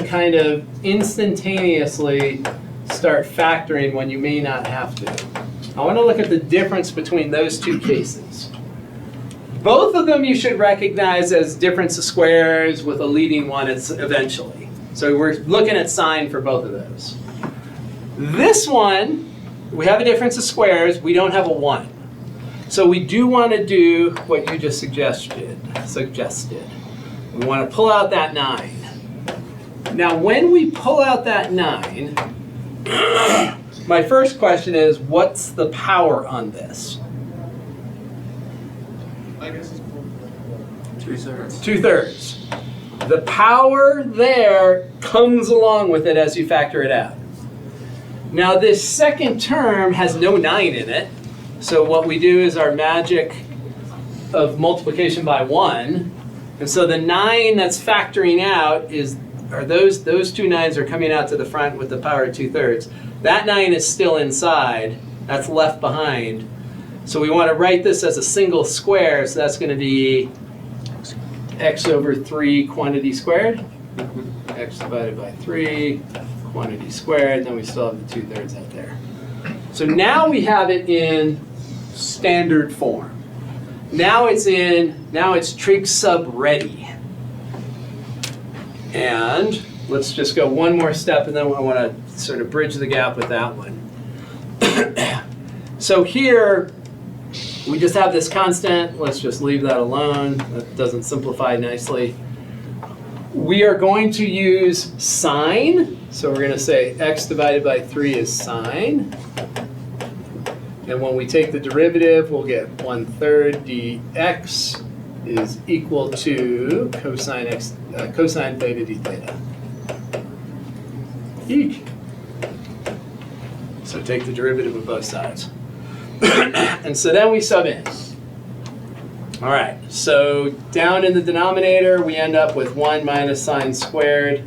kind of instantaneously start factoring when you may not have to. I want to look at the difference between those 2 cases. Both of them you should recognize as difference of squares with a leading one eventually. So we're looking at sine for both of those. This one, we have a difference of squares, we don't have a 1. So we do want to do what you just suggested. We want to pull out that 9. Now, when we pull out that 9, my first question is, what's the power on this? I guess it's 2/3. 2/3. The power there comes along with it as you factor it out. Now, this second term has no 9 in it. So what we do is our magic of multiplication by 1. And so the 9 that's factoring out are those 2 9s are coming out to the front with the power of 2/3. That 9 is still inside. That's left behind. So we want to write this as a single square. So that's going to be x over 3 quantity squared. X divided by 3 quantity squared. Then we still have the 2/3 out there. So now we have it in standard form. Now it's trig sub ready. And let's just go one more step, and then I want to sort of bridge the gap with that one. So here, we just have this constant. Let's just leave that alone. That doesn't simplify nicely. We are going to use sine. So we're going to say x divided by 3 is sine. And when we take the derivative, we'll get 1/3 dx is equal to cosine theta d theta. Eek. So take the derivative of both sides. And so then we sub in. All right, so down in the denominator, we end up with 1 minus sine squared,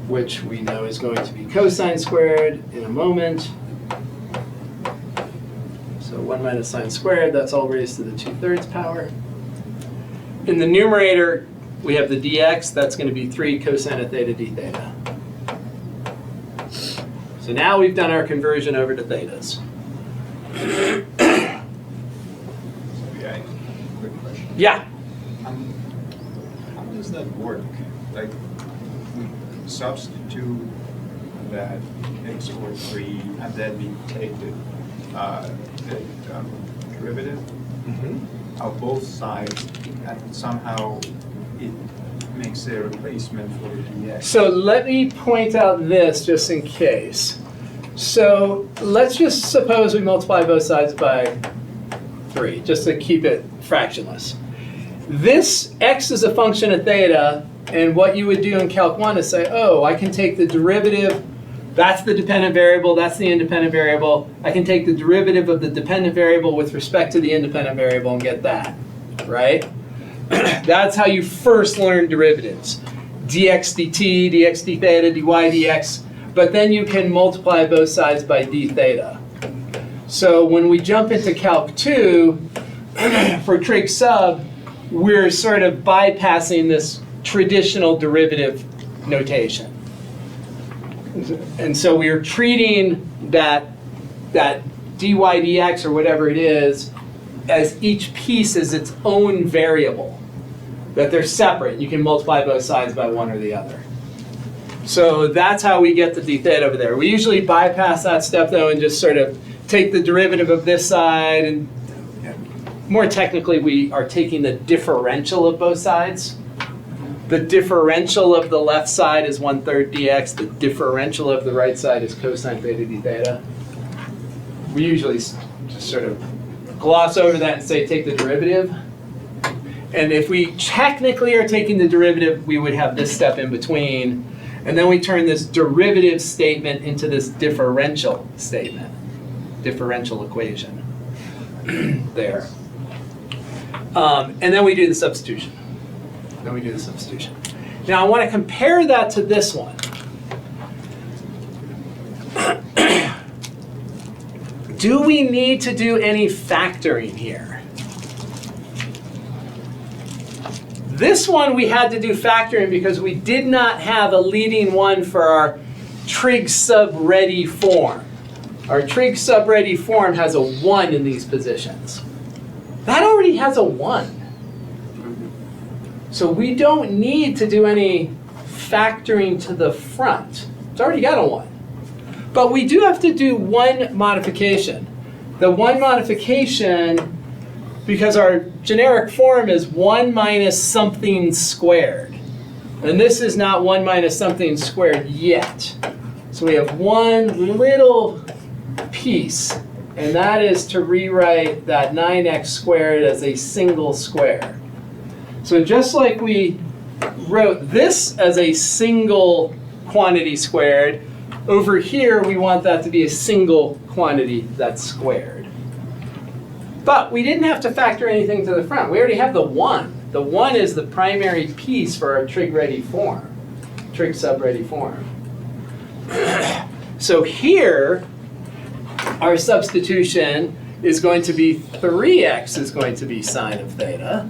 which we know is going to be cosine squared in a moment. So 1 minus sine squared, that's all raised to the 2/3 power. In the numerator, we have the dx, that's going to be 3 cosine of theta d theta. So now we've done our conversion over to thetas. Yeah, quick question. Yeah. How does that work? Like, we substitute that x over 3, and then we take the derivative of both sides, and somehow it makes a replacement for the dx. So let me point out this just in case. So let's just suppose we multiply both sides by 3, just to keep it fractionless. This x is a function of theta, and what you would do in Calc 1 is say, oh, I can take the derivative, that's the dependent variable, that's the independent variable. I can take the derivative of the dependent variable with respect to the independent variable and get that, right? That's how you first learn derivatives. dx dt, dx d theta, dy dx, but then you can multiply both sides by d theta. So when we jump into Calc 2, for trig sub, we're sort of bypassing this traditional derivative notation. And so we are treating that dy dx or whatever it is as each piece as its own variable, that they're separate. You can multiply both sides by one or the other. So that's how we get the d theta over there. We usually bypass that step though and just sort of take the derivative of this side, and more technically we are taking the differential of both sides. The differential of the left side is 1/3 dx. The differential of the right side is cosine theta d theta. We usually just sort of gloss over that and say take the derivative. And if we technically are taking the derivative, we would have this step in between. And then we turn this derivative statement into this differential statement, differential equation there. And then we do the substitution. Now I want to compare that to this one. Do we need to do any factoring here? This one we had to do factoring because we did not have a leading one for our trig sub ready form. Our trig sub ready form has a 1 in these positions. That already has a 1. So we don't need to do any factoring to the front. It's already got a 1. But we do have to do one modification. The one modification, because our generic form is 1 minus something squared. And this is not 1 minus something squared yet. So we have one little piece, and that is to rewrite that 9x squared as a single square. So just like we wrote this as a single quantity squared, over here we want that to be a single quantity that's squared. But we didn't have to factor anything to the front. We already have the 1. The 1 is the primary piece for our trig-ready form, trig sub-ready form. So here, our substitution is going to be 3x is going to be sine of theta.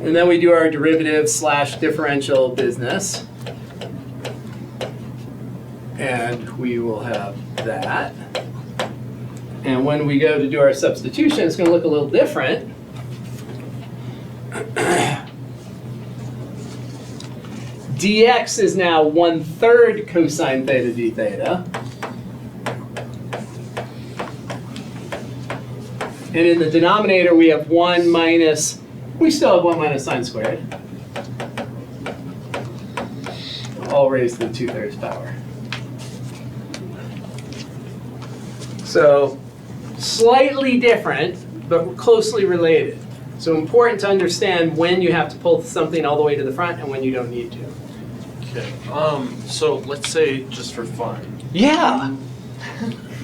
And then we do our derivative / differential business. And we will have that. And when we go to do our substitution, it's going to look a little different. dx is now 1/3 cosine theta d theta. And in the denominator, we have 1 minus, we still have 1 minus sine squared. All raised to the 2/3 power. So slightly different, but closely related. So important to understand when you have to pull something all the way to the front and when you don't need to. Okay. So let's say, just for fun, Yeah.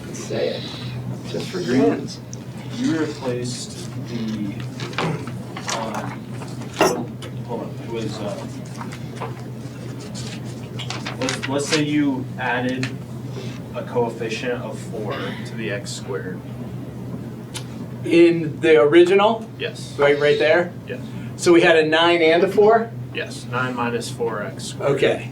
Let's say it. Just for grins. You replaced the, hold on, it was, let's say you added a coefficient of 4 to the x squared. In the original, Yes. right there. Yes. So we had a 9 and a 4? Yes. 9 minus 4x squared. Okay.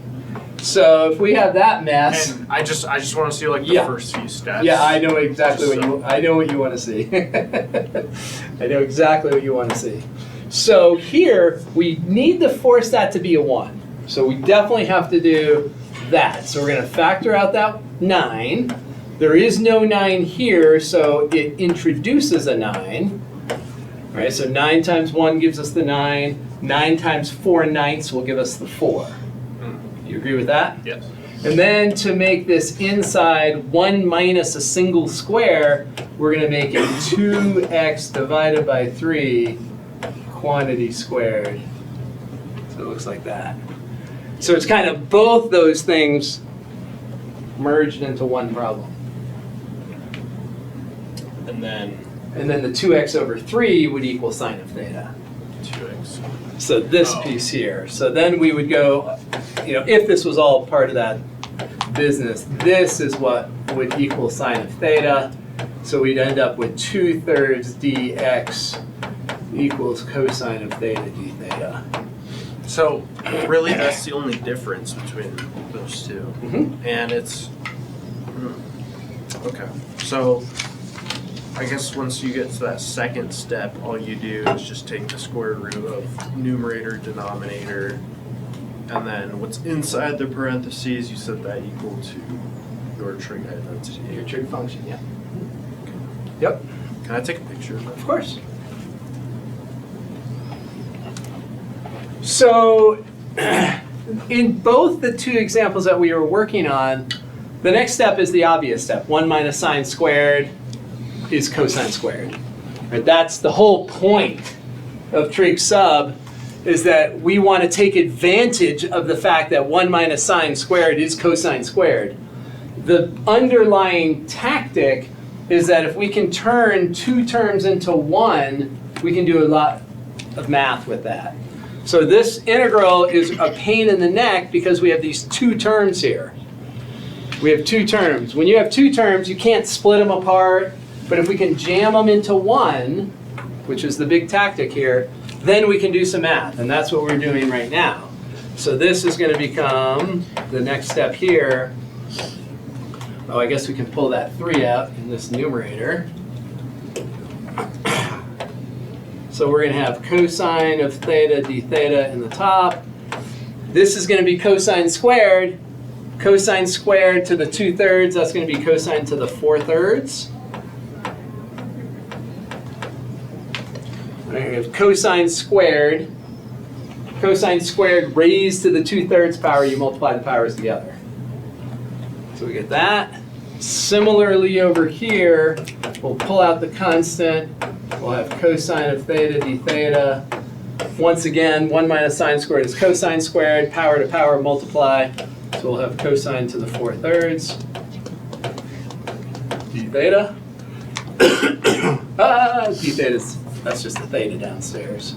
So if we have that mess, And I just want to see like the Yeah. first few steps. yeah, I know exactly Just what you want to see. I know exactly what you want to see. So here we need to force that to be a 1. So we definitely have to do that. So we're going to factor out that 9. There is no 9 here, so it introduces a 9. All right, so 9 times 1 gives us the 9. 9 times 4/9 will give us the 4. You agree with that? Yes. And then to make this inside 1 minus a single square, we're going to make it 2x divided by 3 quantity squared. So it looks like that. So it's kind of both those things merged into one problem. And then And then the 2x over 3 would equal sine of theta. 2x. So this Oh. piece here. So then we would go, if this was all part of that business, this is what would equal sine of theta. So we'd end up with 2/3 dx equals cosine of theta d theta. So really, that's the only difference between those two, and it's okay. So I guess once you get to that second step, all you do is just take the square root of numerator, denominator, and then what's inside the parentheses, you set that equal to your trig identity. Your trig function, yeah. Yep, Can I take a picture of that? of course. So in both the two examples that we were working on, the next step is the obvious step. 1 minus sine squared is cosine squared. Right? That's the whole point of trig sub, is that we want to take advantage of the fact that 1 minus sine squared is cosine squared. The underlying tactic is that if we can turn 2 terms into 1, we can do a lot of math with that. So this integral is a pain in the neck because we have these 2 terms here. We have 2 terms. When you have 2 terms, you can't split them apart. But if we can jam them into 1, which is the big tactic here, then we can do some math. And that's what we're doing right now. So this is going to become the next step here. Oh, I guess we can pull that 3 out in this numerator. So we're going to have cosine of theta d theta in the top. This is going to be cosine squared. Cosine squared to the 2/3, that's going to be cosine to the 4/3. We have cosine squared Cosine squared raised to the 2/3 power, you multiply the powers together. So we get that. Similarly over here, we'll pull out the constant. We'll have cosine of theta d theta. Once again, 1 minus sine squared is cosine squared. Power to power multiply. So we'll have cosine to the 4/3 d theta. D theta's, that's just the theta downstairs.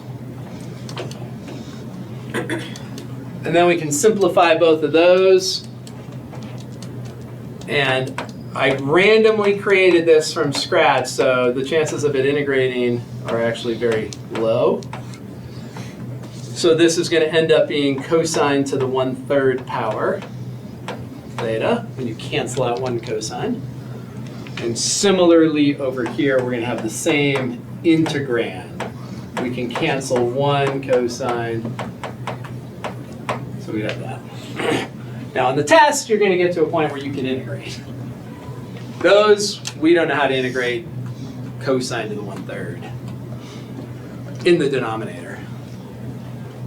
And then we can simplify both of those. And I randomly created this from scratch, so the chances of it integrating are actually very low. So this is going to end up being cosine to the 1/3 power theta, and you cancel out one cosine. And similarly over here, we're going to have the same integrand. We can cancel one cosine, so we have that. Now on the test, you're going to get to a point where you can integrate. Those, we don't know how to integrate cosine to the 1/3 in the denominator.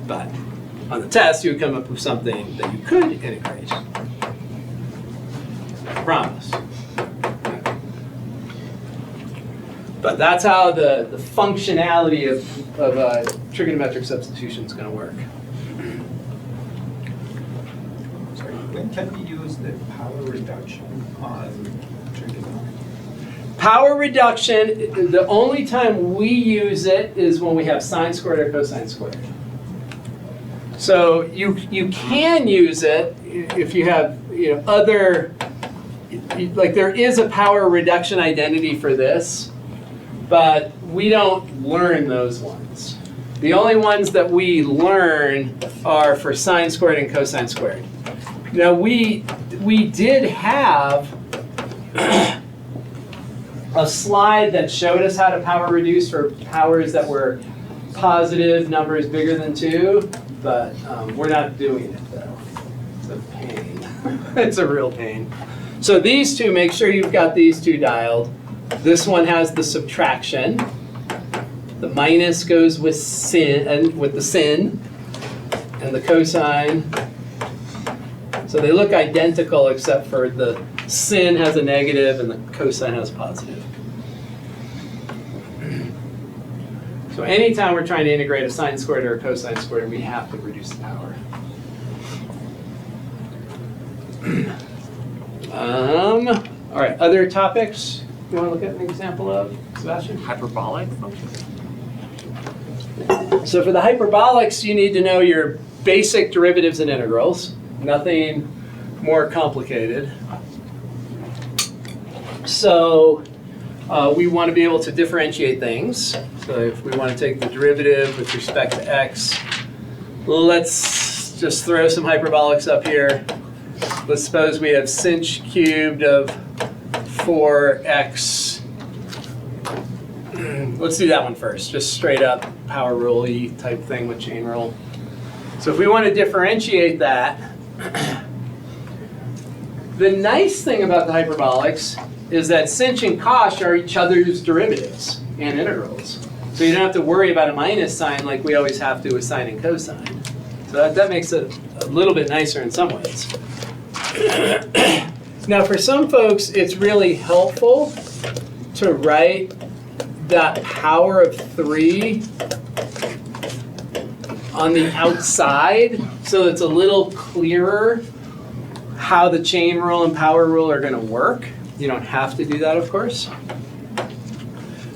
But on the test, you would come up with something that you could integrate. I promise. But that's how the functionality of trigonometric substitution is going to work. Sorry, when can we use the power reduction on trigonometry? Power reduction, the only time we use it is when we have sine squared or cosine squared. So you can use it if you have other, like there is a power reduction identity for this, but we don't learn those ones. The only ones that we learn are for sine squared and cosine squared. Now we did have a slide that showed us how to power reduce for powers that were positive numbers bigger than 2, but we're not doing it though. It's a pain. It's a real pain. So these two, make sure you've got these two dialed. This one has the subtraction. The minus goes with sin, and with the sin, and the cosine. So they look identical except for the sin has a negative and the cosine has a positive. So anytime we're trying to integrate a sine squared or a cosine squared, we have to reduce the power. All right, other topics you want to look at an example of, Sebastian? Hyperbolic function? So for the hyperbolics, you need to know your basic derivatives and integrals. Nothing more complicated. So we want to be able to differentiate things. So if we want to take the derivative with respect to x, let's just throw some hyperbolics up here. Let's suppose we have sinh cubed of 4x. Let's do that one first, just straight up power rule-y type thing with chain rule. So if we want to differentiate that, the nice thing about the hyperbolics is that sinh and cosh are each other's derivatives and integrals. So you don't have to worry about a minus sign like we always have to with sine and cosine. So that makes it a little bit nicer in some ways. Now for some folks, it's really helpful to write that power of 3 on the outside so it's a little clearer how the chain rule and power rule are going to work. You don't have to do that, of course.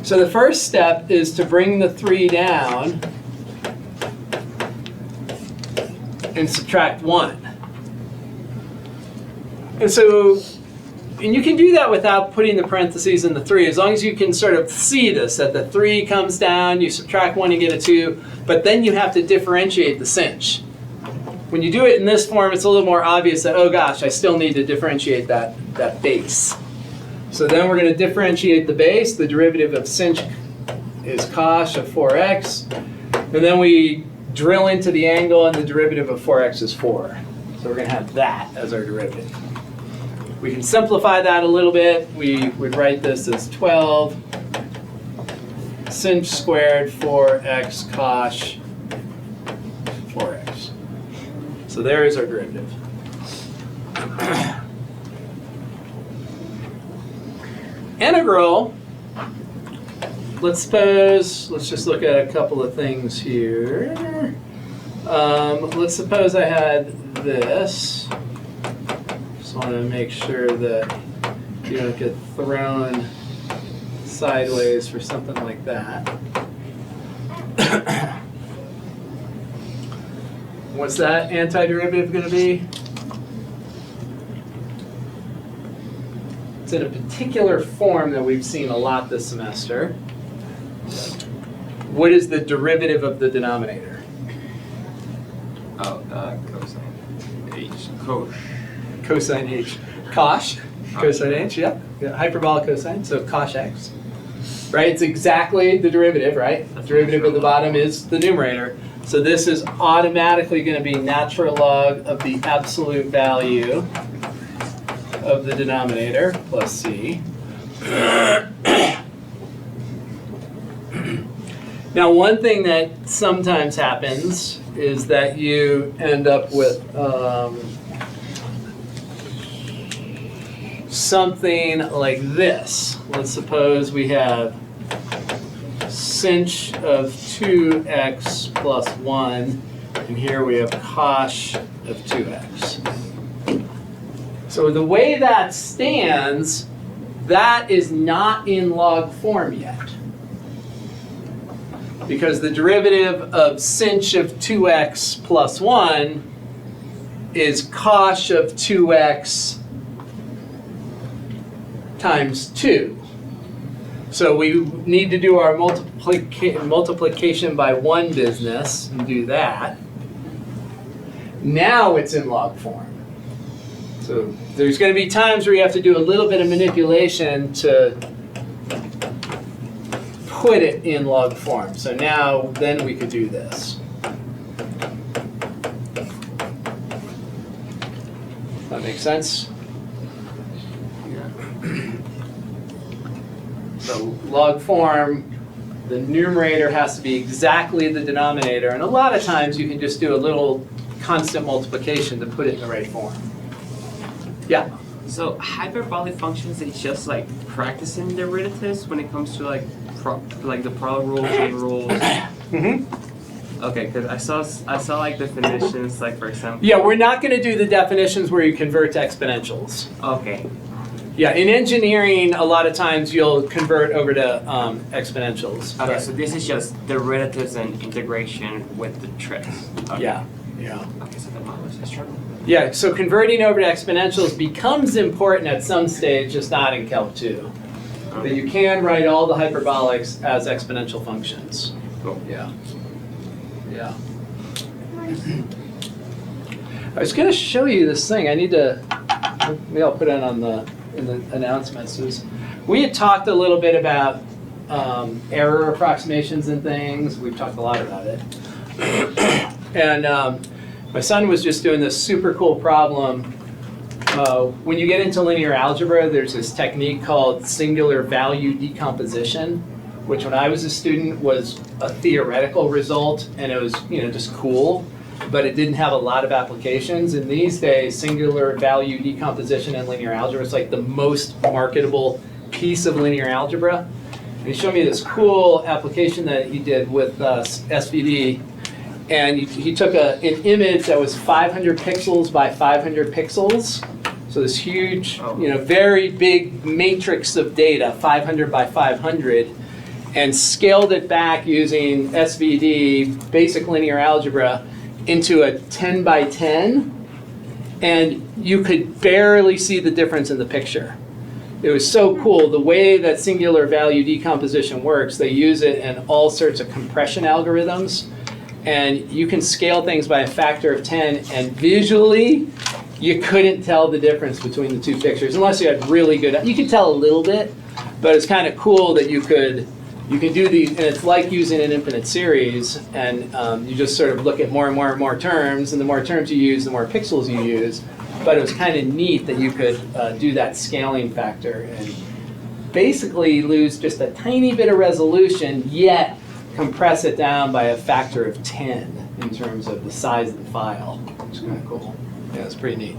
So the first step is to bring the 3 down and subtract 1. And so, and you can do that without putting the parentheses in the 3, as long as you can sort of see this, that the 3 comes down, you subtract 1, you get a 2, but then you have to differentiate the sinh. When you do it in this form, it's a little more obvious that, oh gosh, I still need to differentiate that base. So then we're going to differentiate the base. The derivative of sinh is cosh of 4x. And then we drill into the angle, and the derivative of 4x is 4. So we're going to have that as our derivative. We can simplify that a little bit. We would write this as 12 sinh squared 4x cosh 4x. So there is our derivative. Integral, let's just look at a couple of things here. Let's suppose I had this. Just want to make sure that you don't get thrown sideways for something like that. What's that antiderivative going to be? It's in a particular form that we've seen a lot this semester. What is the derivative of the denominator? Oh, cosine h. Cosine h. Cosh. Cosine h, yeah. Hyperbolic cosine, so cosh x. Right, it's exactly the derivative, right? The derivative at the bottom is the numerator. So this is automatically going to be natural log of the absolute value of the denominator plus c. Now, one thing that sometimes happens is that you end up with something like this. Let's suppose we have sinh of 2x plus 1, and here we have cosh of 2x. So the way that stands, that is not in log form yet. Because the derivative of sinh of 2x plus 1 is cosh of 2x times 2. So we need to do our multiplication by 1 business and do that. Now it's in log form. So there's going to be times where you have to do a little bit of manipulation to put it in log form. So now, then we could do this. That makes sense? So log form, the numerator has to be exactly the denominator. And a lot of times you can just do a little constant multiplication to put it in the right form. Yeah? So hyperbolic functions, it's just like practicing derivatives when it comes to like the parallel rules and rules. Mm-hmm. Okay, because I saw like definitions, like for example. Yeah, we're not going to do the definitions where you convert to exponentials. Okay. Yeah, in engineering, a lot of times you'll convert over to exponentials. Okay, but- so this is just derivatives and integration with the tricks. Okay. Yeah. Okay, so that was a struggle. Yeah, so converting over to exponentials becomes important at some stage, just not in Calc 2. But you can write all the hyperbolics as exponential functions. Cool. Yeah. I was going to show you this thing. I need to, maybe I'll put it in the announcements. We had talked a little bit about error approximations and things. We've talked a lot about it. And my son was just doing this super cool problem. When you get into linear algebra, there's this technique called singular value decomposition, which when I was a student was a theoretical result, and it was just cool, but it didn't have a lot of applications. And these days, singular value decomposition in linear algebra is like the most marketable piece of linear algebra. And he showed me this cool application that he did with SVD. And he took an image that was 500 pixels by 500 pixels. So this huge, very big matrix of data, 500 by 500, and scaled it back using SVD, basic linear algebra, into a 10 by 10. And you could barely see the difference in the picture. It was so cool. The way that singular value decomposition works, they use it in all sorts of compression algorithms. And you can scale things by a factor of 10, and visually, you couldn't tell the difference between the two pictures, unless you had really good, you could tell a little bit, but it's kind of cool that you can do these, and it's like using an infinite series, and you just sort of look at more and more and more terms, and the more terms you use, the more pixels you use. But it was kind of neat that you could do that scaling factor and basically lose just a tiny bit of resolution, yet compress it down by a factor of 10 in terms of the size of the file. It's kind of cool. Yeah, it's pretty neat.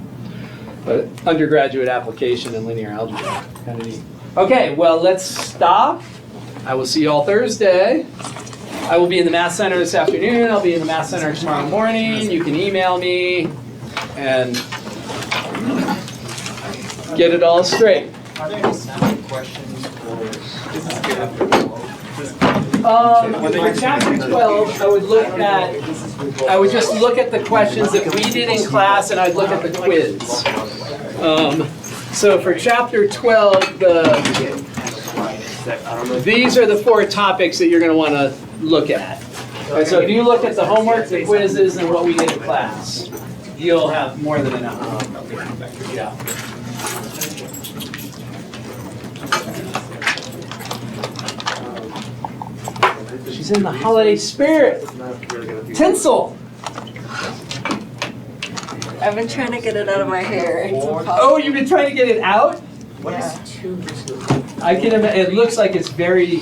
But undergraduate application in linear algebra, kind of neat. Okay, well, let's stop. I will see you all Thursday. I will be in the Math Center this afternoon. I'll be in the Math Center tomorrow morning. You can email me and get it all straight. Are there any sample questions for For chapter 12, I would just look at the questions that we did in class, and I'd look at the quiz. So for chapter 12, these are the 4 topics that you're going to want to look at. And so if you look at the homework, the quizzes, and what we did in class, you'll have more than enough. Yeah. She's in the holiday spirit. Tinsel. I've been trying to get it out of my hair. It's impossible. Oh, you've been trying to get it out? Yeah. I can imagine. It looks like it's very